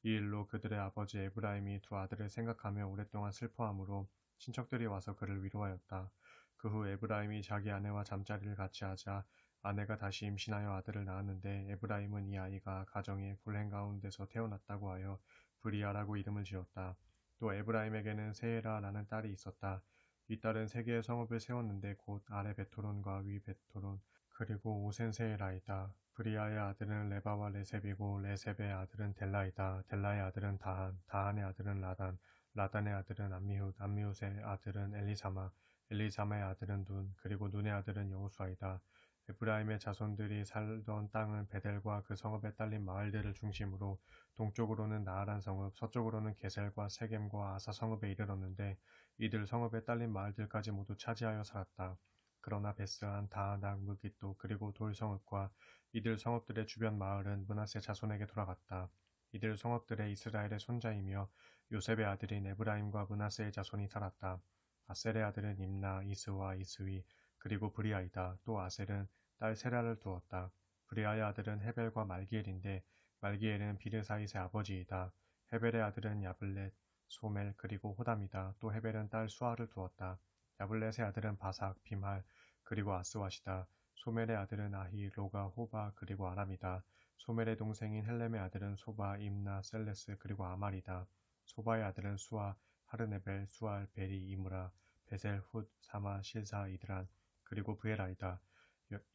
이 일로 그들의 아버지 에브라임이 두 아들을 생각하며 오랫동안 슬퍼하므로 친척들이 와서 그를 위로하였다. 그 후 에브라임이 자기 아내와 잠자리를 같이 하자 아내가 다시 임신하여 아들을 낳았는데 에브라임은 이 아이가 가정의 굴행 가운데서 태어났다고 하여 브리아라고 이름을 지었다. 또 에브라임에게는 세에라라는 딸이 있었다. 이 딸은 세 개의 성읍을 세웠는데 곧 아래 베토론과 위 베토론 그리고 오센세에라이다. 브리아의 아들은 레바와 레셉이고 레셉의 아들은 델라이다. 델라의 아들은 다한, 다한의 아들은 라단, 라단의 아들은 암미훗, 암미훗의 아들은 엘리사마, 엘리사마의 아들은 눈, 그리고 눈의 아들은 여호수아이다. 에브라임의 자손들이 살던 땅은 베델과 그 성읍에 딸린 마을들을 중심으로 동쪽으로는 나아란 성읍, 서쪽으로는 게셀과 세겜과 아사 성읍에 이르렀는데 이들 성읍에 딸린 마을들까지 모두 차지하여 살았다. 그러나 베스안, 다하낙, 무깃도 그리고 돌 성읍과 이들 성읍들의 주변 마을은 므낫세 자손에게 돌아갔다. 이들 성읍들의 이스라엘의 손자이며 요셉의 아들인 에브라임과 므낫세의 자손이 살았다. 아셀의 아들은 임나, 이스와 이스위 그리고 브리아이다. 또 아셀은 딸 세라를 두었다. 브리아의 아들은 헤벨과 말기엘인데 말기엘은 비르사잇의 아버지이다. 헤벨의 아들은 야블렛, 소멜 그리고 호담이다. 또 헤벨은 딸 수아를 두었다. 야블렛의 아들은 바삭, 빔할 그리고 아스왓이다. 소멜의 아들은 아히, 로가, 호바 그리고 아람이다. 소멜의 동생인 헬렘의 아들은 소바, 임나, 셀레스 그리고 아말이다. 소바의 아들은 수아, 하르네벨, 수알, 베리, 이므라, 베셀, 훗, 사마, 실사, 이드란 그리고 브에라이다.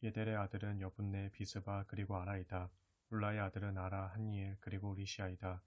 예델의 아들은 여분네, 비스바 그리고 아라이다. 울라의 아들은 아라, 한니엘 그리고 리시아이다.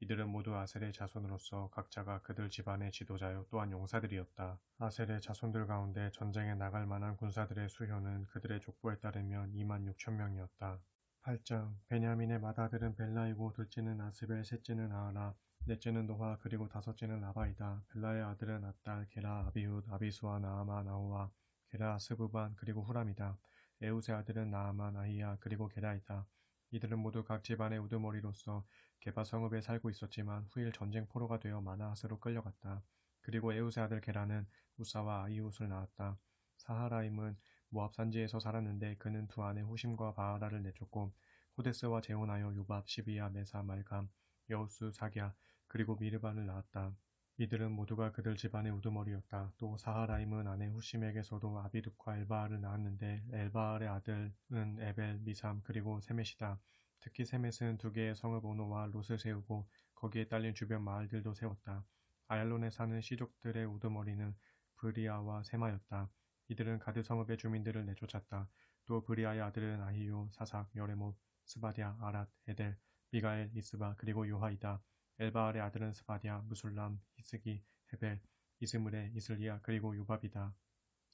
이들은 모두 아셀의 자손으로서 각자가 그들 집안의 지도자요 또한 용사들이었다. 아셀의 자손들 가운데 전쟁에 나갈 만한 군사들의 수효는 그들의 족보에 따르면 2만 6천 명이었다. 8장 베냐민의 맏아들은 벨라이고 둘째는 아스벨, 셋째는 아하라, 넷째는 노화 그리고 다섯째는 라바이다. 벨라의 아들은 아딸, 게라, 아비훗, 아비수아, 나아만, 아우와, 게라, 스브반 그리고 후람이다. 에웃의 아들은 나아만, 아히야 그리고 게라이다. 이들은 모두 각 집안의 우두머리로서 게바 성읍에 살고 있었지만 후일 전쟁 포로가 되어 마나앗으로 끌려갔다. 그리고 에웃의 아들 게라는 우사와 아이웃을 낳았다. 사하라임은 모압 산지에서 살았는데 그는 두 아내 후심과 바하라를 내쫓고 호데스와 재혼하여 요밥, 시비야, 메사, 말감, 여우스, 사기야 그리고 미르바를 낳았다. 이들은 모두가 그들 집안의 우두머리였다. 또 사하라임은 아내 후심에게서도 아비둑과 엘바알을 낳았는데 엘바알의 아들은 에벨, 미삼 그리고 세멧이다. 특히 세멧은 두 개의 성읍 오노와 롯을 세우고 거기에 딸린 주변 마을들도 세웠다. 아얄론에 사는 시족들의 우두머리는 브리아와 세마였다. 이들은 가드 성읍의 주민들을 내쫓았다. 또 브리아의 아들은 아히요, 사삭, 여레못, 스바디아, 아랏, 에델, 미가엘, 이스바 그리고 요하이다. 엘바알의 아들은 스바디아, 무술람, 히스기, 헤벨, 이스므레, 이슬리아 그리고 요밥이다.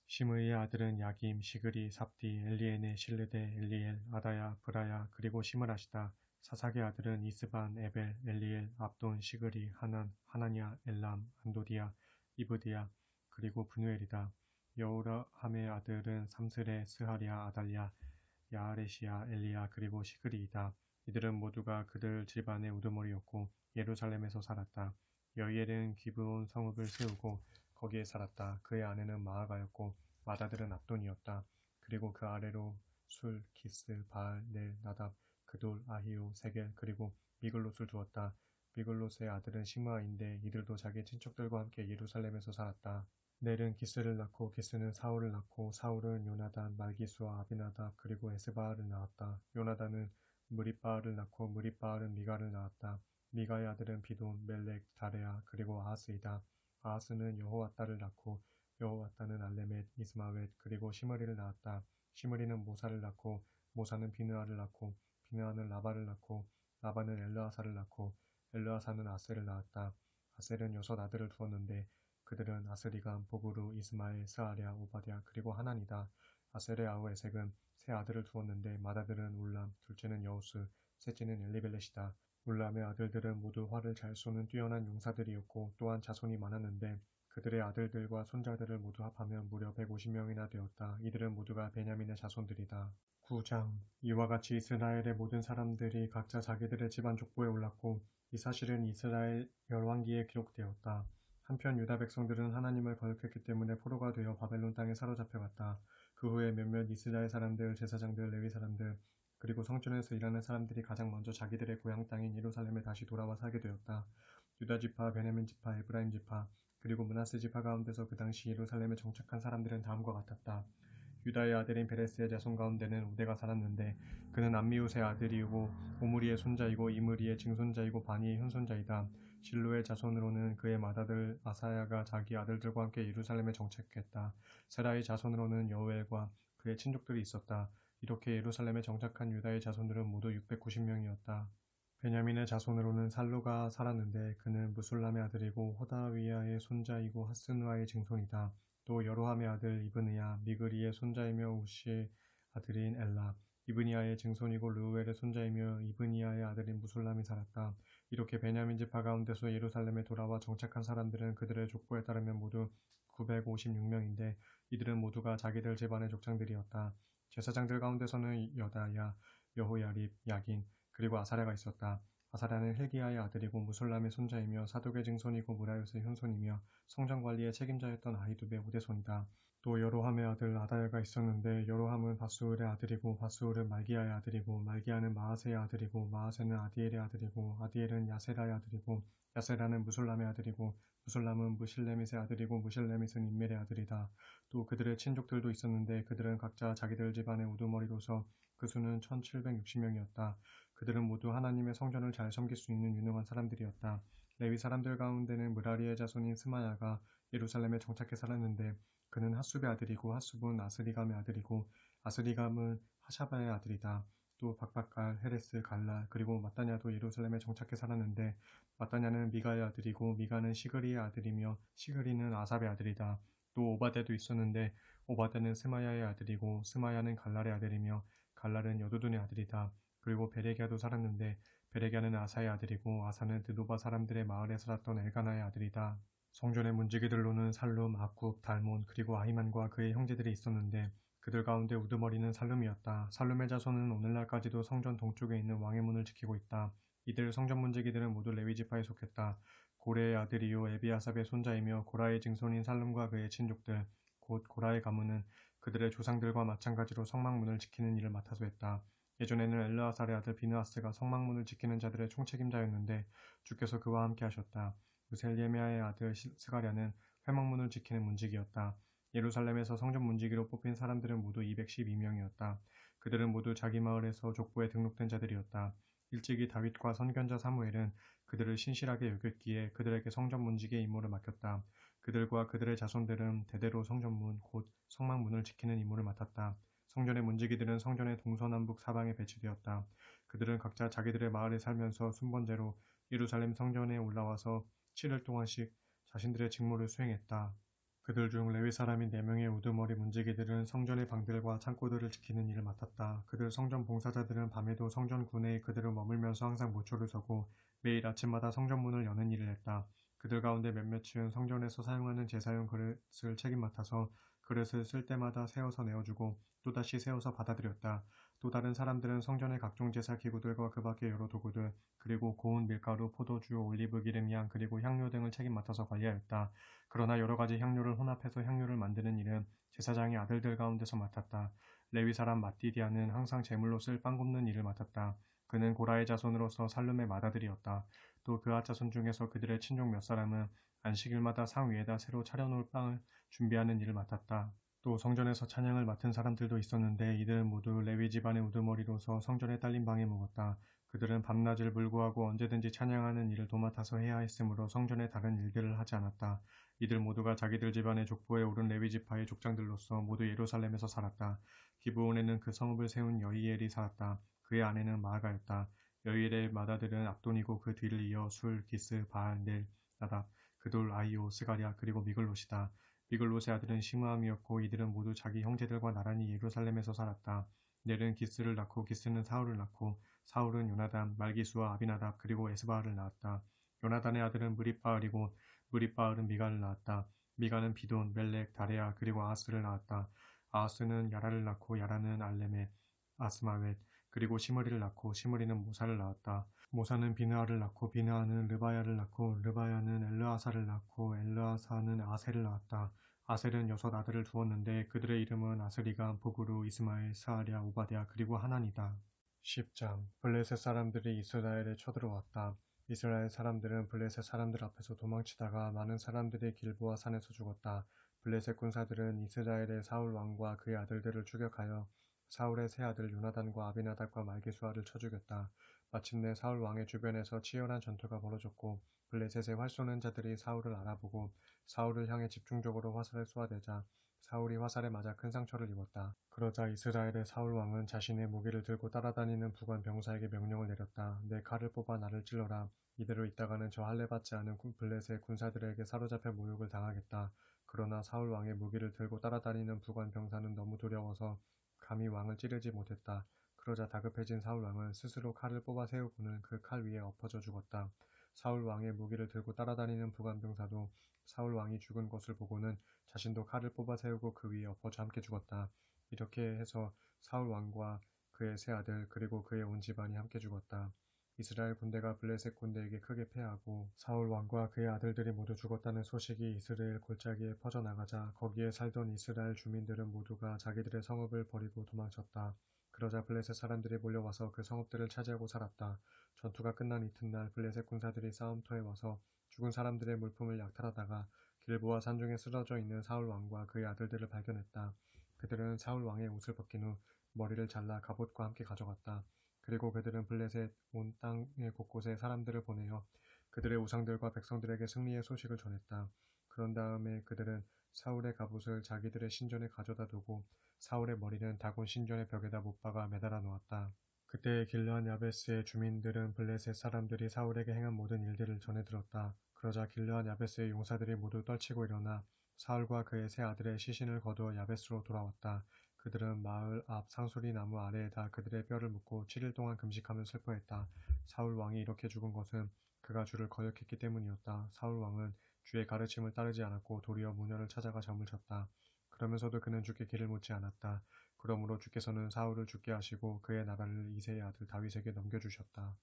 시므이의 아들은 야김, 시그리, 삽디, 엘리에네, 실르데, 엘리엘, 아다야, 브라야 그리고 시므라시다. 사삭의 아들은 이스반, 에벨, 엘리엘, 압돈, 시그리, 하난, 하나냐, 엘람, 안도디아, 이브디아 그리고 분우엘이다. 여우라함의 아들은 삼스레, 스하리아, 아달랴, 야아레시아, 엘리야 그리고 시그리이다. 이들은 모두가 그들 집안의 우두머리였고 예루살렘에서 살았다. 여이엘은 기브온 성읍을 세우고 거기에 살았다. 그의 아내는 마아가였고 맏아들은 압돈이었다. 그리고 그 아래로 술, 기스, 바알, 넬, 나답, 그돌, 아히오, 세겔 그리고 미글롯을 두었다. 미글롯의 아들은 시므아인데 이들도 자기 친척들과 함께 예루살렘에서 살았다. 넬은 기스를 낳고 기스는 사울을 낳고 사울은 요나단, 말기수와 아비나답 그리고 에스바알을 낳았다. 요나단은 무립바알을 낳고 무립바알은 미가를 낳았다. 미가의 아들은 비돈, 멜렉, 다레아 그리고 아하스이다. 아하스는 여호와따를 낳고 여호와따는 알레멧, 이스마웻 그리고 시므리를 낳았다. 시므리는 모사를 낳고 모사는 비느하를 낳고 비느하는 라바를 낳고 라바는 엘르아사를 낳고 엘르아사는 아셀을 낳았다. 아셀은 6 아들을 두었는데 그들은 아스리감, 보그루, 이스마엘, 스아랴, 오바댜 그리고 하난이다. 아셀의 아우 에색은 3 아들을 두었는데 맏아들은 울람, 둘째는 여우스, 셋째는 엘리벨렛이다. 울람의 아들들은 모두 활을 잘 쏘는 뛰어난 용사들이었고 또한 자손이 많았는데 그들의 아들들과 손자들을 모두 합하면 무려 150명이나 되었다. 이들은 모두가 베냐민의 자손들이다. 9장 이와 같이 이스라엘의 모든 사람들이 각자 자기들의 집안 족보에 올랐고 이 사실은 이스라엘 열왕기에 기록되었다. 한편 유다 백성들은 하나님을 거역했기 때문에 포로가 되어 바벨론 땅에 사로잡혀갔다. 그 후에 몇몇 이스라엘 사람들, 제사장들, 레위 사람들, 그리고 성전에서 일하는 사람들이 가장 먼저 자기들의 고향 땅인 예루살렘에 다시 돌아와 살게 되었다. 유다 지파, 베냐민 지파, 에브라임 지파, 그리고 므낫세 지파 가운데서 그 당시 예루살렘에 정착한 사람들은 다음과 같았다. 유다의 아들인 베레스의 자손 가운데는 우대가 살았는데 그는 암미웃의 아들이고 오므리의 손자이고 이므리의 증손자이고 바니의 현손자이다. 실로의 자손으로는 그의 맏아들 아사야가 자기 아들들과 함께 예루살렘에 정착했다. 세라의 자손으로는 여우엘과 그의 친족들이 있었다. 이렇게 예루살렘에 정착한 유다의 자손들은 모두 690명이었다. 베냐민의 자손으로는 살루가 살았는데 그는 무술람의 아들이고 호다위야의 손자이고 하스누아의 증손이다. 또 여로함의 아들 이브니야, 미그리의 손자이며 우시의 아들인 엘라, 이브니야의 증손이고 르우엘의 손자이며 이브니야의 아들인 무술람이 살았다. 이렇게 베냐민 지파 가운데서 예루살렘에 돌아와 정착한 사람들은 그들의 족보에 따르면 모두 956명인데 이들은 모두가 자기들 집안의 족장들이었다. 제사장들 가운데서는 여다야, 여호야립, 야긴, 그리고 아사랴가 있었다. 아사랴는 힐기야의 아들이고 무술람의 손자이며 사독의 증손이고 무라요스의 현손이며 성전 관리의 책임자였던 아히두베의 후대손이다. 또 여로함의 아들 아다야가 있었는데 여로함은 바수울의 아들이고 바수울은 말기야의 아들이고 말기야는 마하세의 아들이고 마하세는 아디엘의 아들이고 아디엘은 야세라의 아들이고 야세라는 무술람의 아들이고 무술람은 무실레밋의 아들이고 무실레밋은 임멜의 아들이다. 또 그들의 친족들도 있었는데 그들은 각자 자기들 집안의 우두머리로서 그 수는 1760명이었다. 그들은 모두 하나님의 성전을 잘 섬길 수 있는 유능한 사람들이었다. 레위 사람들 가운데는 무라리의 자손인 스마야가 예루살렘에 정착해 살았는데 그는 핫숲의 아들이고 핫숲은 아스리감의 아들이고 아스리감은 하샤바의 아들이다. 또 박박갈, 헤레스, 갈라 그리고 마따냐도 예루살렘에 정착해 살았는데 마따냐는 미가의 아들이고 미가는 시그리의 아들이며 시그리는 아삽의 아들이다. 또 오바데도 있었는데 오바데는 스마야의 아들이고 스마야는 갈랄의 아들이며 갈랄은 여두둔의 아들이다. 그리고 베레기야도 살았는데 베레기야는 아사의 아들이고 아사는 드도바 사람들의 마을에 살았던 엘가나의 아들이다. 성전의 문지기들로는 살룸, 아굽, 달몬 그리고 아히만과 그의 형제들이 있었는데 그들 가운데 우두머리는 살룸이었다. 살룸의 자손은 오늘날까지도 성전 동쪽에 있는 왕의 문을 지키고 있다. 이들 성전 문지기들은 모두 레위 지파에 속했다. 고레의 아들이요 에비아삽의 손자이며 고라의 증손인 살룸과 그의 친족들 곧 고라의 가문은 그들의 조상들과 마찬가지로 성막문을 지키는 일을 맡아서 했다. 예전에는 엘르아살의 아들 비느하스가 성막문을 지키는 자들의 총책임자였는데 주께서 그와 함께 하셨다. 무셀예미아의 아들 스가랴는 회막문을 지키는 문지기였다. 예루살렘에서 성전 문지기로 뽑힌 사람들은 모두 212명이었다. 그들은 모두 자기 마을에서 족보에 등록된 자들이었다. 일찍이 다윗과 선견자 사무엘은 그들을 신실하게 여겼기에 그들에게 성전 문지기의 임무를 맡겼다. 그들과 그들의 자손들은 대대로 성전문 곧 성막문을 지키는 임무를 맡았다. 성전의 문지기들은 성전의 동서남북 사방에 배치되었다. 그들은 각자 자기들의 마을에 살면서 순번제로 예루살렘 성전에 올라와서 7일 동안씩 자신들의 직무를 수행했다. 그들 중 레위 사람인 4명의 우두머리 문지기들은 성전의 방들과 창고들을 지키는 일을 맡았다. 그들 성전 봉사자들은 밤에도 성전 구내에 그들을 머물면서 항상 모초를 서고 매일 아침마다 성전 문을 여는 일을 했다. 그들 가운데 몇몇은 성전에서 사용하는 제사용 그릇을 책임 맡아서 그릇을 쓸 때마다 세어서 내어주고 또다시 세어서 받아들였다. 또 다른 사람들은 성전의 각종 제사 기구들과 그 밖의 여러 도구들 그리고 고운 밀가루, 포도주, 올리브 기름, 양 그리고 향료 등을 책임 맡아서 관리하였다. 그러나 여러 가지 향료를 혼합해서 향료를 만드는 일은 제사장의 아들들 가운데서 맡았다. 레위 사람 마띠디아는 항상 제물로 쓸 빵 굽는 일을 맡았다. 그는 고라의 자손으로서 살룸의 맏아들이었다. 또 그아 자손 중에서 그들의 친족 몇 사람은 안식일마다 상 위에다 새로 차려놓을 빵을 준비하는 일을 맡았다. 또 성전에서 찬양을 맡은 사람들도 있었는데 이들은 모두 레위 집안의 우두머리로서 성전에 딸린 방에 묵었다. 그들은 밤낮을 불구하고 언제든지 찬양하는 일을 도맡아서 해야 했으므로 성전의 다른 일들을 하지 않았다. 이들 모두가 자기들 집안의 족보에 오른 레위 지파의 족장들로서 모두 예루살렘에서 살았다. 기브온에는 그 성읍을 세운 여이엘이 살았다. 그의 아내는 마아가였다. 여이엘의 맏아들은 압돈이고 그 뒤를 이어 술, 기스, 바알, 넬, 나답, 그돌, 아이오, 스가랴 그리고 미글롯이다. 미글롯의 아들은 시므함이었고 이들은 모두 자기 형제들과 나란히 예루살렘에서 살았다. 넬은 기스를 낳고 기스는 사울을 낳고 사울은 요나단, 말기수와 아비나답 그리고 에스바알을 낳았다. 요나단의 아들은 무립바알이고 무립바알은 미가를 낳았다. 미가는 비돈, 멜렉, 다레아 그리고 아하스를 낳았다. 아하스는 야라를 낳고 야라는 알레멧, 아스마웻 그리고 시므리를 낳고 시므리는 모사를 낳았다. 모사는 비느하를 낳고 비느하는 르바야를 낳고 르바야는 엘르아사를 낳고 엘르아사는 아셀을 낳았다. 아셀은 6 아들을 두었는데 그들의 이름은 아스리감, 보그루, 이스마엘, 스아랴, 오바댜 그리고 하난이다. 10장 블레셋 사람들이 이스라엘에 쳐들어왔다. 이스라엘 사람들은 블레셋 사람들 앞에서 도망치다가 많은 사람들이 길보아 산에서 죽었다. 블레셋 군사들은 이스라엘의 사울 왕과 그의 아들들을 추격하여 사울의 세 아들 요나단과 아비나답과 말기수아를 쳐 죽였다. 마침내 사울 왕의 주변에서 치열한 전투가 벌어졌고 블레셋의 활 쏘는 자들이 사울을 알아보고 사울을 향해 집중적으로 화살을 쏘아대자 사울이 화살에 맞아 큰 상처를 입었다. 그러자 이스라엘의 사울 왕은 자신의 무기를 들고 따라다니는 부관 병사에게 명령을 내렸다. 내 칼을 뽑아 나를 찔러라. 이대로 있다가는 저 할례 받지 않은 블레셋 군사들에게 사로잡혀 모욕을 당하겠다. 그러나 사울 왕의 무기를 들고 따라다니는 부관 병사는 너무 두려워서 감히 왕을 찌르지 못했다. 그러자 다급해진 사울 왕은 스스로 칼을 뽑아 세우고는 그 칼 위에 엎어져 죽었다. 사울 왕의 무기를 들고 따라다니는 부관 병사도 사울 왕이 죽은 것을 보고는 자신도 칼을 뽑아 세우고 그 위에 엎어져 함께 죽었다. 이렇게 해서 사울 왕과 그의 세 아들 그리고 그의 온 집안이 함께 죽었다. 이스라엘 군대가 블레셋 군대에게 크게 패하고 사울 왕과 그의 아들들이 모두 죽었다는 소식이 이스라엘 골짜기에 퍼져나가자 거기에 살던 이스라엘 주민들은 모두가 자기들의 성읍을 버리고 도망쳤다. 그러자 블레셋 사람들이 몰려와서 그 성읍들을 차지하고 살았다. 전투가 끝난 이튿날 블레셋 군사들이 싸움터에 와서 죽은 사람들의 물품을 약탈하다가 길보아 산중에 쓰러져 있는 사울 왕과 그의 아들들을 발견했다. 그들은 사울 왕의 옷을 벗긴 후 머리를 잘라 갑옷과 함께 가져갔다. 그리고 그들은 블레셋 온 땅의 곳곳에 사람들을 보내어 그들의 우상들과 백성들에게 승리의 소식을 전했다. 그런 다음에 그들은 사울의 갑옷을 자기들의 신전에 가져다 두고 사울의 머리는 다곤 신전의 벽에다 못 박아 매달아 놓았다. 그때 길르한 야베스의 주민들은 블레셋 사람들이 사울에게 행한 모든 일들을 전해 들었다. 그러자 길르한 야베스의 용사들이 모두 떨치고 일어나 사울과 그의 세 아들의 시신을 거두어 야베스로 돌아왔다. 그들은 마을 앞 상수리 나무 아래에다 그들의 뼈를 묻고 7일 동안 금식하며 슬퍼했다. 사울 왕이 이렇게 죽은 것은 그가 주를 거역했기 때문이었다. 사울 왕은 주의 가르침을 따르지 않았고 도리어 무녀를 찾아가 잠을 잤다. 그러면서도 그는 주께 길을 묻지 않았다. 그러므로 주께서는 사울을 죽게 하시고 그의 나라를 이새의 아들 다윗에게 넘겨주셨다.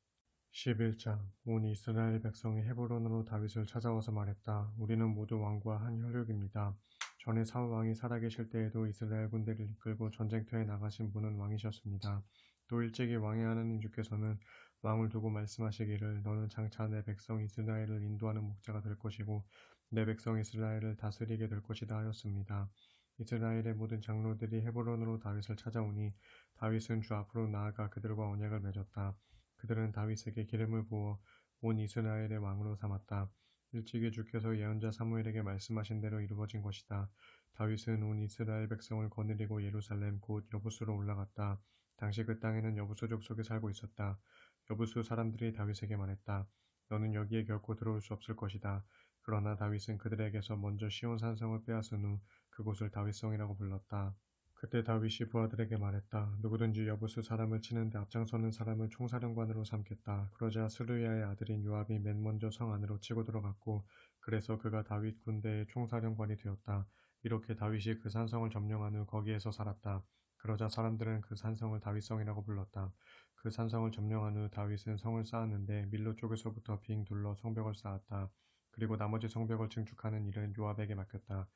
11장 온 이스라엘 백성이 헤브론으로 다윗을 찾아와서 말했다. 우리는 모두 왕과 한 혈육입니다. 전에 사울 왕이 살아계실 때에도 이스라엘 군대를 이끌고 전쟁터에 나가신 분은 왕이셨습니다. 또 일찍이 왕의 하나님 주께서는 왕을 두고 말씀하시기를 너는 장차 내 백성 이스라엘을 인도하는 목자가 될 것이고 내 백성 이스라엘을 다스리게 될 것이다 하였습니다. 이스라엘의 모든 장로들이 헤브론으로 다윗을 찾아오니 다윗은 주 앞으로 나아가 그들과 언약을 맺었다. 그들은 다윗에게 기름을 부어 온 이스라엘의 왕으로 삼았다. 일찍이 주께서 예언자 사무엘에게 말씀하신 대로 이루어진 것이다. 다윗은 온 이스라엘 백성을 거느리고 예루살렘 곧 여부수로 올라갔다. 당시 그 땅에는 여부수 족속이 살고 있었다. 여부수 사람들이 다윗에게 말했다. 너는 여기에 결코 들어올 수 없을 것이다. 그러나 다윗은 그들에게서 먼저 시온 산성을 빼앗은 후 그곳을 다윗성이라고 불렀다. 그때 다윗이 부하들에게 말했다. 누구든지 여부수 사람을 치는데 앞장서는 사람을 총사령관으로 삼겠다. 그러자 스루야의 아들인 요압이 맨 먼저 성 안으로 치고 들어갔고 그래서 그가 다윗 군대의 총사령관이 되었다. 이렇게 다윗이 그 산성을 점령한 후 거기에서 살았다. 그러자 사람들은 그 산성을 다윗성이라고 불렀다. 그 산성을 점령한 후 다윗은 성을 쌓았는데 밀로 쪽에서부터 빙 둘러 성벽을 쌓았다. 그리고 나머지 성벽을 증축하는 일은 요압에게 맡겼다.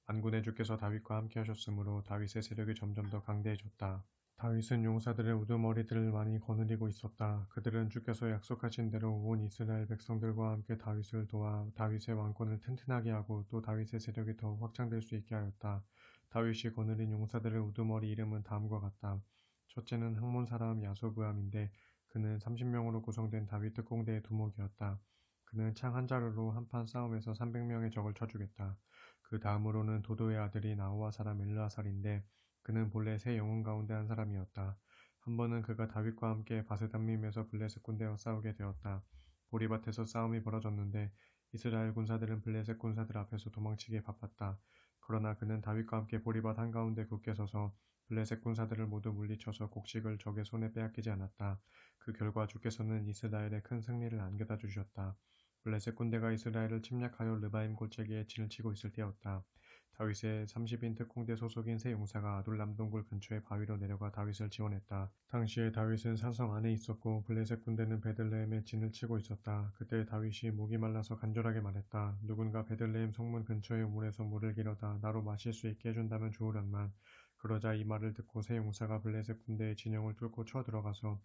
만군의 주께서 다윗과 함께 하셨으므로 다윗의 세력이 점점 더 강대해졌다. 다윗은 용사들의 우두머리들을 많이 거느리고 있었다. 그들은 주께서 약속하신 대로 온 이스라엘 백성들과 함께 다윗을 도와 다윗의 왕권을 튼튼하게 하고 또 다윗의 세력이 더 확장될 수 있게 하였다. 다윗이 거느린 용사들의 우두머리 이름은 다음과 같다. 첫째는 항몬 사람 야소브암인데 그는 30명으로 구성된 다윗 특공대의 두목이었다. 그는 창 한 자루로 한판 싸움에서 300명의 적을 쳐주겠다. 그 다음으로는 도도의 아들이 나호와 사람 엘르아살인데 그는 본래 세 영혼 가운데 한 사람이었다. 한 번은 그가 다윗과 함께 바세단밈에서 블레셋 군대와 싸우게 되었다. 보리밭에서 싸움이 벌어졌는데 이스라엘 군사들은 블레셋 군사들 앞에서 도망치기에 바빴다. 그러나 그는 다윗과 함께 보리밭 한가운데 굳게 서서 블레셋 군사들을 모두 물리쳐서 곡식을 적의 손에 빼앗기지 않았다. 그 결과 주께서는 이스라엘에 큰 승리를 안겨다 주셨다. 블레셋 군대가 이스라엘을 침략하여 르바임 골짜기에 진을 치고 있을 때였다. 다윗의 30인 특공대 소속인 세 용사가 아둘람 동굴 근처의 바위로 내려가 다윗을 지원했다. 당시에 다윗은 산성 안에 있었고 블레셋 군대는 베들레헴에 진을 치고 있었다. 그때 다윗이 목이 말라서 간절하게 말했다. 누군가 베들레헴 성문 근처의 우물에서 물을 길어다 나로 마실 수 있게 해준다면 좋으련만. 그러자 이 말을 듣고 세 용사가 블레셋 군대의 진영을 뚫고 쳐들어가서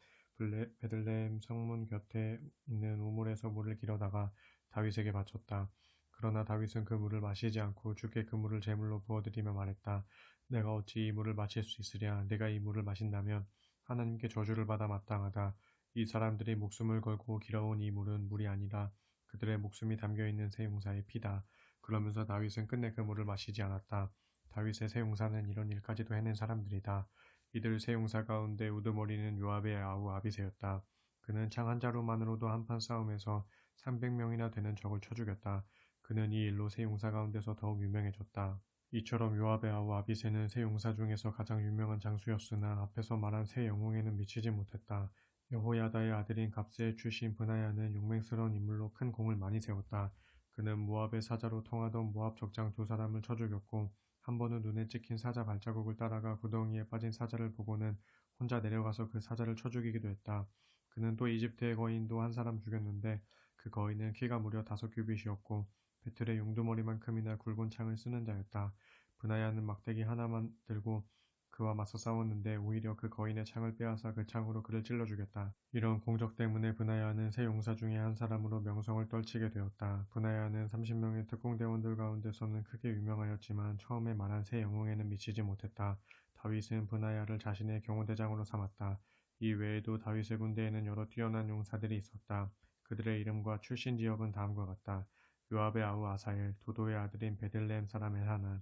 베들레헴 성문 곁에 있는 우물에서 물을 길어다가 다윗에게 바쳤다. 그러나 다윗은 그 물을 마시지 않고 주께 그 물을 제물로 부어드리며 말했다. 내가 어찌 이 물을 마실 수 있으랴. 내가 이 물을 마신다면 하나님께 저주를 받아 마땅하다. 이 사람들이 목숨을 걸고 길어온 이 물은 물이 아니라 그들의 목숨이 담겨있는 새 용사의 피다. 그러면서 다윗은 끝내 그 물을 마시지 않았다. 다윗의 새 용사는 이런 일까지도 해낸 사람들이다. 이들 새 용사 가운데 우두머리는 요압의 아우 아비새였다. 그는 창 한 자루만으로도 한판 싸움에서 300명이나 되는 적을 쳐 죽였다. 그는 이 일로 새 용사 가운데서 더욱 유명해졌다. 이처럼 요압의 아우 아비새는 세 용사 중에서 가장 유명한 장수였으나 앞에서 말한 세 영웅에는 미치지 못했다. 여호야다의 아들인 갑세의 출신 브나야는 용맹스러운 인물로 큰 공을 많이 세웠다. 그는 모압의 사자로 통하던 모압 적장 두 사람을 쳐 죽였고 한 번은 눈에 찍힌 사자 발자국을 따라가 구덩이에 빠진 사자를 보고는 혼자 내려가서 그 사자를 쳐 죽이기도 했다. 그는 또 이집트의 거인도 한 사람 죽였는데 그 거인은 키가 무려 5규빗이었고 배틀의 용두머리만큼이나 굵은 창을 쓰는 자였다. 브나야는 막대기 하나만 들고 그와 맞서 싸웠는데 오히려 그 거인의 창을 빼앗아 그 창으로 그를 찔러 죽였다. 이런 공적 때문에 브나야는 세 용사 중에 한 사람으로 명성을 떨치게 되었다. 브나야는 30명의 특공대원들 가운데서는 크게 유명하였지만 처음에 말한 세 영웅에는 미치지 못했다. 다윗은 브나야를 자신의 경호대장으로 삼았다. 이 외에도 다윗의 군대에는 여러 뛰어난 용사들이 있었다. 그들의 이름과 출신 지역은 다음과 같다. 요압의 아우 아사엘, 도도의 아들인 베들레헴 사람 엘하난,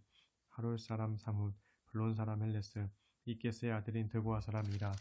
하룰 사람 사뭇, 블론 사람 헬레스, 이게스의 아들인 드보아 사람 이라,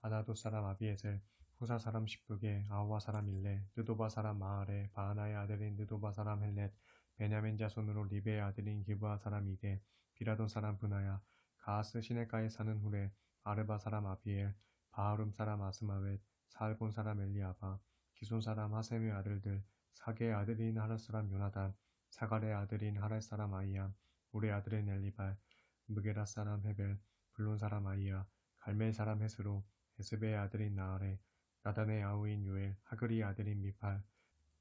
아나도 사람 아비에셀, 후사 사람 십부게, 아우와 사람 일레, 느도바 사람 마하레, 바하나의 아들인 느도바 사람 헬렛, 베냐민 자손으로 리베의 아들인 기브아 사람 이게, 비라돈 사람 브나야, 가하스 시내가에 사는 후레, 아르바 사람 아비엘, 바하룸 사람 아스마웻, 사알본 사람 엘리아바, 기손 사람 하셈의 아들들, 사게의 아들인 하랄 사람 요나단, 사갈의 아들인 하랄 사람 아이암, 우리 아들인 엘리발, 무게라 사람 헤벨, 블론 사람 아이야, 갈멜 사람 헤스로, 에스베의 아들인 나아레, 나단의 아우인 요엘, 하글의 아들인 미팔,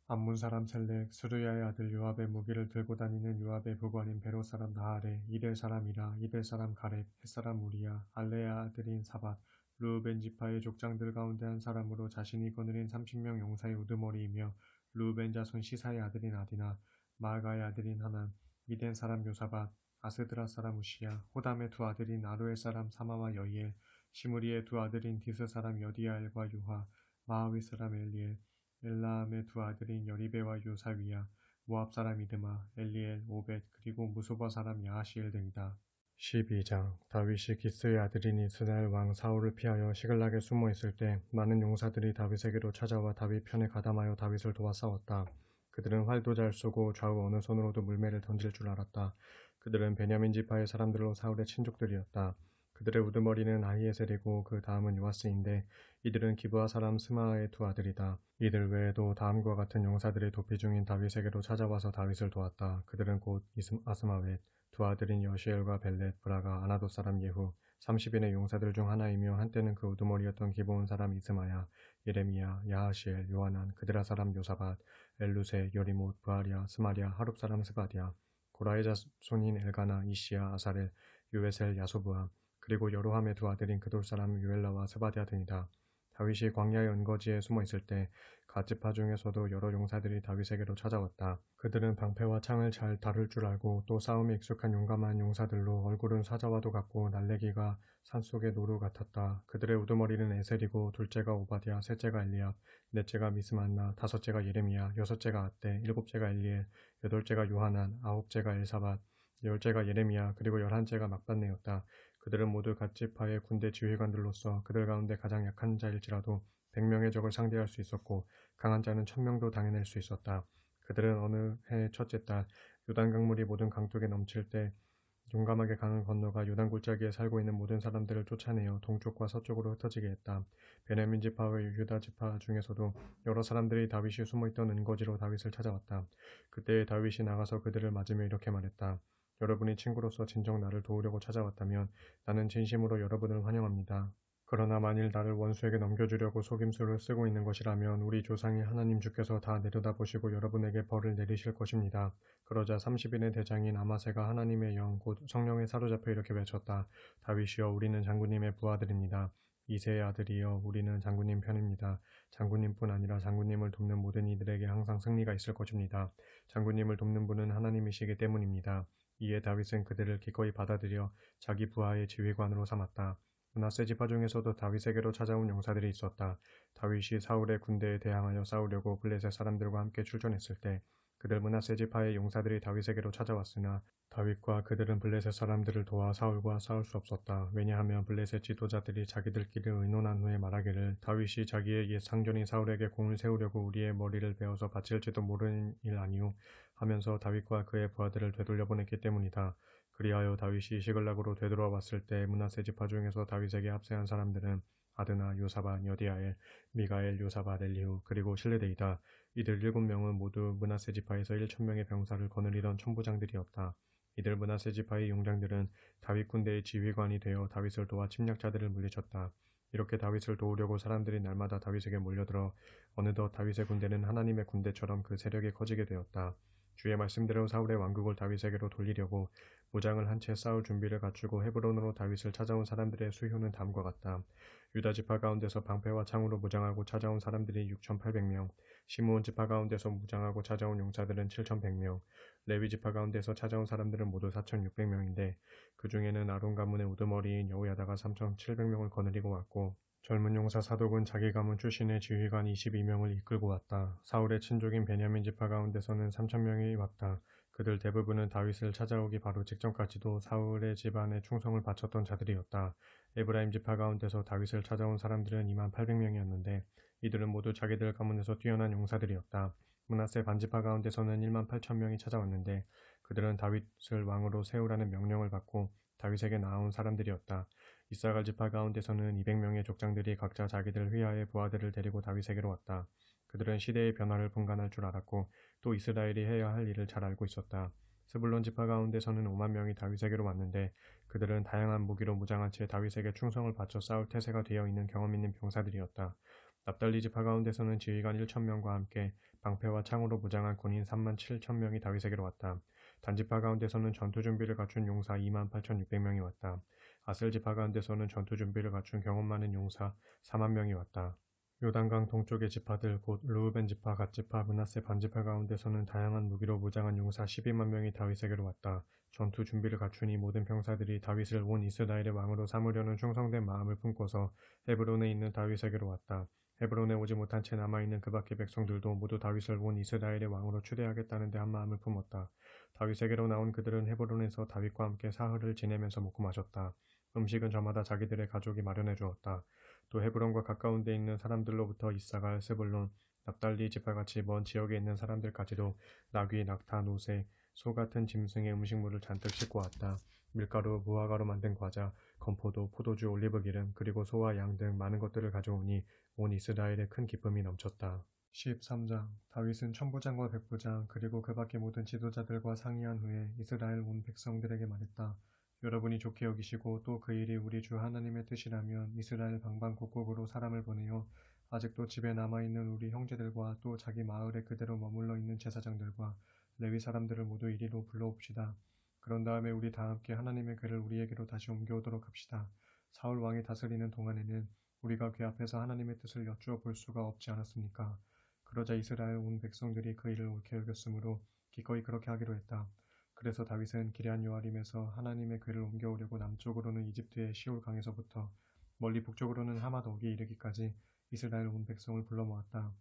암문 사람 셀렉, 스루야의 아들 요압의 무기를 들고 다니는 요압의 부관인 베로 사람 나하레, 이델 사람 이라, 이델 사람 가렙, 헷 사람 우리야, 알레의 아들인 사밧, 르우벤 지파의 족장들 가운데 한 사람으로 자신이 거느린 30명 용사의 우두머리이며 르우벤 자손 시사의 아들인 아디나, 마아가의 아들인 하난, 미덴 사람 요사밧, 아스드라 사람 우시야, 호담의 두 아들인 아루엘 사람 사마와 여이엘, 시므리의 두 아들인 디스 사람 여디야엘과 유하, 마하위 사람 엘리엘, 엘라함의 두 아들인 여리베와 요사위야, 모압 사람 이드마, 엘리엘, 오벳, 그리고 무소바 사람 야하시엘 등이다. 12장 다윗이 기스의 아들인 이스라엘 왕 사울을 피하여 시글락에 숨어 있을 때 많은 용사들이 다윗에게로 찾아와 다윗 편에 가담하여 다윗을 도와 싸웠다. 그들은 활도 잘 쏘고 좌우 어느 손으로도 물매를 던질 줄 알았다. 그들은 베냐민 지파의 사람들로 사울의 친족들이었다. 그들의 우두머리는 아히에셀이고 그 다음은 요아스인데 이들은 기브아 사람 스마아의 두 아들이다. 이들 외에도 다음과 같은 용사들이 도피 중인 다윗에게로 찾아와서 다윗을 도왔다. 그들은 곧 아스마웻, 두 아들인 여시엘과 벨렛, 브라가, 아나도 사람 예후, 30인의 용사들 중 하나이며 한때는 그 우두머리였던 기브온 사람 이스마야, 예레미야, 야하시엘, 요하난, 그드라 사람 요사밧, 엘루세, 여리못, 부하랴, 스마랴, 하룹 사람 스바디야, 고라의 자손인 엘가나, 이시야, 아사렐, 유에셀, 야소부함, 그리고 여로함의 두 아들인 그돌 사람 유엘라와 스바디아 등이다. 다윗이 광야의 언거지에 숨어 있을 때 갓지파 중에서도 여러 용사들이 다윗에게로 찾아왔다. 그들은 방패와 창을 잘 다룰 줄 알고 또 싸움에 익숙한 용감한 용사들로 얼굴은 사자와도 같고 날래기가 산속의 노루 같았다. 그들의 우두머리는 에셀이고 둘째가 오바댜, 셋째가 엘리압, 넷째가 미스만나, 다섯째가 예레미야, 여섯째가 아떼, 일곱째가 엘리엘, 여덟째가 요하난, 아홉째가 엘사밧, 열째가 예레미야, 그리고 11째가 막반네였다. 그들은 모두 갓지파의 군대 지휘관들로서 그들 가운데 가장 약한 자일지라도 100명의 적을 상대할 수 있었고 강한 자는 1000명도 당해낼 수 있었다. 그들은 어느 해 첫째 달 요단 강물이 모든 강둑에 넘칠 때 용감하게 강을 건너가 요단 골짜기에 살고 있는 모든 사람들을 쫓아내어 동쪽과 서쪽으로 흩어지게 했다. 베냐민 지파와 유다 지파 중에서도 여러 사람들이 다윗이 숨어있던 은거지로 다윗을 찾아왔다. 그때 다윗이 나가서 그들을 맞으며 이렇게 말했다. 여러분이 친구로서 진정 나를 도우려고 찾아왔다면 나는 진심으로 여러분을 환영합니다. 그러나 만일 나를 원수에게 넘겨주려고 속임수를 쓰고 있는 것이라면 우리 조상의 하나님 주께서 다 내려다보시고 여러분에게 벌을 내리실 것입니다. 그러자 30인의 대장인 아마세가 하나님의 영 곧 성령에 사로잡혀 이렇게 외쳤다. 다윗이여 우리는 장군님의 부하들입니다. 이새의 아들이여 우리는 장군님 편입니다. 장군님뿐 아니라 장군님을 돕는 모든 이들에게 항상 승리가 있을 것입니다. 장군님을 돕는 분은 하나님이시기 때문입니다. 이에 다윗은 그들을 기꺼이 받아들여 자기 부하의 지휘관으로 삼았다. 므낫세 지파 중에서도 다윗에게로 찾아온 용사들이 있었다. 다윗이 사울의 군대에 대항하여 싸우려고 블레셋 사람들과 함께 출전했을 때 그들 므낫세 지파의 용사들이 다윗에게로 찾아왔으나 다윗과 그들은 블레셋 사람들을 도와 사울과 싸울 수 없었다. 왜냐하면 블레셋 지도자들이 자기들끼리 의논한 후에 말하기를 다윗이 자기의 옛 상전인 사울에게 공을 세우려고 우리의 머리를 베어서 바칠지도 모르는 일 아니오 하면서 다윗과 그의 부하들을 되돌려보냈기 때문이다. 그리하여 다윗이 시글락으로 되돌아왔을 때 므낫세 지파 중에서 다윗에게 합세한 사람들은 아드나, 요사밧, 여디아엘, 미가엘, 요사밧, 엘리후 그리고 실레데이다. 이들 7명은 모두 므낫세 지파에서 1,000명의 병사를 거느리던 천부장들이었다. 이들 므낫세 지파의 용장들은 다윗 군대의 지휘관이 되어 다윗을 도와 침략자들을 물리쳤다. 이렇게 다윗을 도우려고 사람들이 날마다 다윗에게 몰려들어 어느덧 다윗의 군대는 하나님의 군대처럼 그 세력이 커지게 되었다. 주의 말씀대로 사울의 왕국을 다윗에게로 돌리려고 무장을 한 채 싸울 준비를 갖추고 헤브론으로 다윗을 찾아온 사람들의 수효는 다음과 같다. 유다 지파 가운데서 방패와 창으로 무장하고 찾아온 사람들이 6,800명, 시므온 지파 가운데서 무장하고 찾아온 용사들은 7,100명, 레위 지파 가운데서 찾아온 사람들은 모두 4,600명인데 그 중에는 아론 가문의 우두머리인 여호야다가 3,700명을 거느리고 왔고 젊은 용사 사독은 자기 가문 출신의 지휘관 22명을 이끌고 왔다. 사울의 친족인 베냐민 지파 가운데서는 3,000명이 왔다. 그들 대부분은 다윗을 찾아오기 바로 직전까지도 사울의 집안에 충성을 바쳤던 자들이었다. 에브라임 지파 가운데서 다윗을 찾아온 사람들은 28,000명이었는데 이들은 모두 자기들 가문에서 뛰어난 용사들이었다. 므낫세 반지파 가운데서는 18,000명이 찾아왔는데 그들은 다윗을 왕으로 세우라는 명령을 받고 다윗에게 나아온 사람들이었다. 이사갈 지파 가운데서는 200명의 족장들이 각자 자기들 휘하의 부하들을 데리고 다윗에게로 왔다. 그들은 시대의 변화를 분간할 줄 알았고 또 이스라엘이 해야 할 일을 잘 알고 있었다. 스불론 지파 가운데서는 5만 명이 다윗에게로 왔는데 그들은 다양한 무기로 무장한 채 다윗에게 충성을 바쳐 싸울 태세가 되어 있는 경험 있는 병사들이었다. 납달리 지파 가운데서는 지휘관 1,000명과 함께 방패와 창으로 무장한 군인 37,000명이 다윗에게로 왔다. 단지파 가운데서는 전투 준비를 갖춘 용사 28,600명이 왔다. 아셀 지파 가운데서는 전투 준비를 갖춘 경험 많은 용사 4만 명이 왔다. 요단강 동쪽의 지파들 곧 르우벤 지파, 갓 지파, 므낫세 반지파 가운데서는 다양한 무기로 무장한 용사 12만 명이 다윗에게로 왔다. 전투 준비를 갖춘 이 모든 병사들이 다윗을 온 이스라엘의 왕으로 삼으려는 충성된 마음을 품고서 헤브론에 있는 다윗에게로 왔다. 헤브론에 오지 못한 채 남아있는 그 밖의 백성들도 모두 다윗을 온 이스라엘의 왕으로 추대하겠다는 데 한 마음을 품었다. 다윗에게로 나온 그들은 헤브론에서 다윗과 함께 사흘을 지내면서 먹고 마셨다. 음식은 저마다 자기들의 가족이 마련해 주었다. 또 헤브론과 가까운 데 있는 사람들로부터 이사갈, 스불론, 납달리 지파같이 먼 지역에 있는 사람들까지도 나귀, 낙타, 노새, 소 같은 짐승의 음식물을 잔뜩 싣고 왔다. 밀가루, 무화과로 만든 과자, 건포도, 포도주, 올리브기름, 그리고 소와 양 등 많은 것들을 가져오니 온 이스라엘에 큰 기쁨이 넘쳤다. 13장 다윗은 천부장과 백부장 그리고 그 밖의 모든 지도자들과 상의한 후에 이스라엘 온 백성들에게 말했다. 여러분이 좋게 여기시고 또 그 일이 우리 주 하나님의 뜻이라면 이스라엘 방방곡곡으로 사람을 보내어 아직도 집에 남아있는 우리 형제들과 또 자기 마을에 그대로 머물러 있는 제사장들과 레위 사람들을 모두 이리로 불러옵시다. 그런 다음에 우리 다 함께 하나님의 궤를 우리에게로 다시 옮겨오도록 합시다. 사울 왕이 다스리는 동안에는 우리가 궤 앞에서 하나님의 뜻을 여쭈어 볼 수가 없지 않았습니까? 그러자 이스라엘 온 백성들이 그 일을 옳게 여겼으므로 기꺼이 그렇게 하기로 했다. 그래서 다윗은 기럇 요아림에서 하나님의 궤를 옮겨오려고 남쪽으로는 이집트의 시올 강에서부터 멀리 북쪽으로는 하맛 옥에 이르기까지 이스라엘 온 백성을 불러 모았다.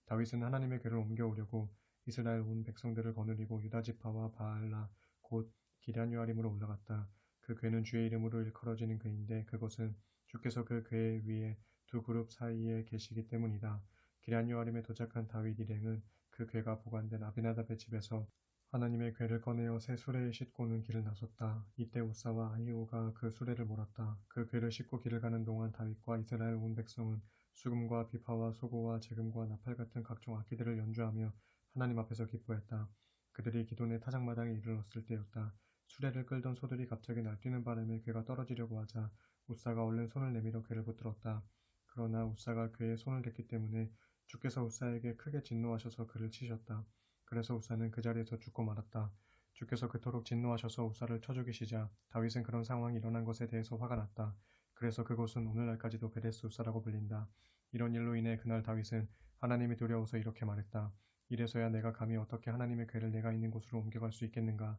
다윗은 하나님의 궤를 옮겨오려고 이스라엘 온 백성들을 거느리고 유다 지파와 바알라 곧 기럇 요아림으로 올라갔다. 그 궤는 주의 이름으로 일컬어지는 궤인데 그것은 주께서 그 궤 위에 두 그룹 사이에 계시기 때문이다. 기럇 요아림에 도착한 다윗 일행은 그 궤가 보관된 아비나답의 집에서 하나님의 궤를 꺼내어 새 수레에 싣고는 길을 나섰다. 이때 우사와 아히오가 그 수레를 몰았다. 그 궤를 싣고 길을 가는 동안 다윗과 이스라엘 온 백성은 수금과 비파와 소고와 재금과 나팔 같은 각종 악기들을 연주하며 하나님 앞에서 기뻐했다. 그들이 기돈의 타작마당에 이르렀을 때였다. 수레를 끌던 소들이 갑자기 날뛰는 바람에 궤가 떨어지려고 하자 우사가 얼른 손을 내밀어 궤를 붙들었다. 그러나 우사가 궤에 손을 댔기 때문에 주께서 우사에게 크게 진노하셔서 그를 치셨다. 그래서 우사는 그 자리에서 죽고 말았다. 주께서 그토록 진노하셔서 우사를 쳐 죽이시자 다윗은 그런 상황이 일어난 것에 대해서 화가 났다. 그래서 그곳은 오늘날까지도 베데스 우사라고 불린다. 이런 일로 인해 그날 다윗은 하나님이 두려워서 이렇게 말했다. 이래서야 내가 감히 어떻게 하나님의 궤를 내가 있는 곳으로 옮겨갈 수 있겠는가.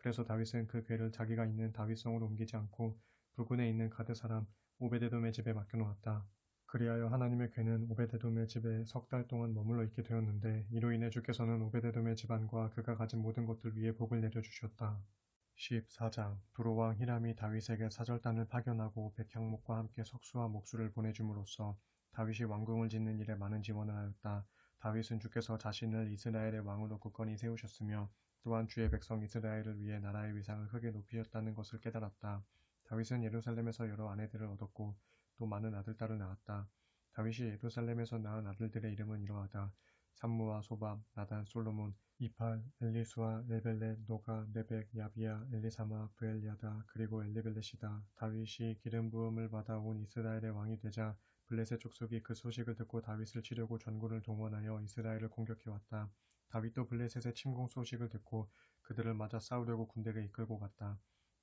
그래서 다윗은 그 궤를 자기가 있는 다윗성으로 옮기지 않고 부근에 있는 가드 사람 오베데돔의 집에 맡겨놓았다. 그리하여 하나님의 궤는 오베데돔의 집에 석 달 동안 머물러 있게 되었는데 이로 인해 주께서는 오베데돔의 집안과 그가 가진 모든 것들 위에 복을 내려주셨다. 14장 두로왕 히람이 다윗에게 사절단을 파견하고 백향목과 함께 석수와 목수를 보내줌으로써 다윗이 왕궁을 짓는 일에 많은 지원을 하였다. 다윗은 주께서 자신을 이스라엘의 왕으로 굳건히 세우셨으며 또한 주의 백성 이스라엘을 위해 나라의 위상을 크게 높이셨다는 것을 깨달았다. 다윗은 예루살렘에서 여러 아내들을 얻었고 또 많은 아들딸을 낳았다. 다윗이 예루살렘에서 낳은 아들들의 이름은 이러하다. 삼무와 소밤, 나단, 솔로몬, 이팔, 엘리수아, 엘벨렛, 노가, 레벡, 야비야, 엘리사마, 브엘야다, 그리고 엘리벨렛이다. 다윗이 기름 부음을 받아 온 이스라엘의 왕이 되자 블레셋 족속이 그 소식을 듣고 다윗을 치려고 전군을 동원하여 이스라엘을 공격해왔다. 다윗도 블레셋의 침공 소식을 듣고 그들을 맞아 싸우려고 군대를 이끌고 갔다.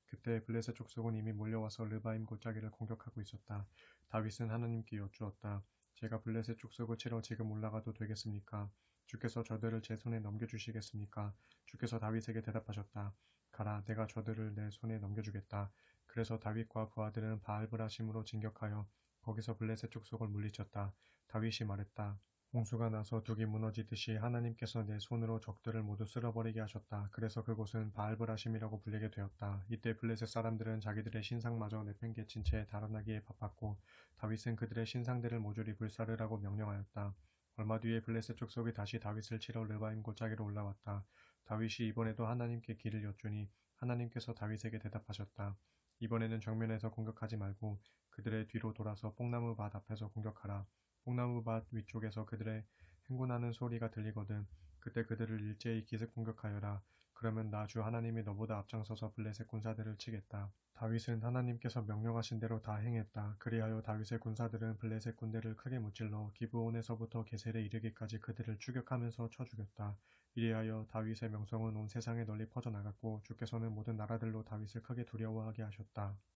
그때 블레셋 족속은 이미 몰려와서 르바임 골짜기를 공격하고 있었다. 다윗은 하나님께 여쭈었다. 제가 블레셋 족속을 치러 지금 올라가도 되겠습니까? 주께서 저들을 제 손에 넘겨주시겠습니까? 주께서 다윗에게 대답하셨다. 가라, 내가 저들을 내 손에 넘겨주겠다. 그래서 다윗과 부하들은 바알브라심으로 진격하여 거기서 블레셋 족속을 물리쳤다. 다윗이 말했다. 홍수가 나서 둑이 무너지듯이 하나님께서 내 손으로 적들을 모두 쓸어버리게 하셨다. 그래서 그곳은 바알브라심이라고 불리게 되었다. 이때 블레셋 사람들은 자기들의 신상마저 내팽개친 채 달아나기에 바빴고 다윗은 그들의 신상들을 모조리 불사르라고 명령하였다. 얼마 뒤에 블레셋 족속이 다시 다윗을 치러 르바임 골짜기로 올라왔다. 다윗이 이번에도 하나님께 길을 여쭈니 하나님께서 다윗에게 대답하셨다. 이번에는 정면에서 공격하지 말고 그들의 뒤로 돌아서 뽕나무 밭 앞에서 공격하라. 뽕나무밭 위쪽에서 그들의 행군하는 소리가 들리거든 그때 그들을 일제히 기습 공격하여라. 그러면 나 주 하나님이 너보다 앞장서서 블레셋 군사들을 치겠다. 다윗은 하나님께서 명령하신 대로 다 행했다. 그리하여 다윗의 군사들은 블레셋 군대를 크게 무찔러 기브온에서부터 게셀에 이르기까지 그들을 추격하면서 쳐 죽였다. 이리하여 다윗의 명성은 온 세상에 널리 퍼져나갔고 주께서는 모든 나라들로 다윗을 크게 두려워하게 하셨다.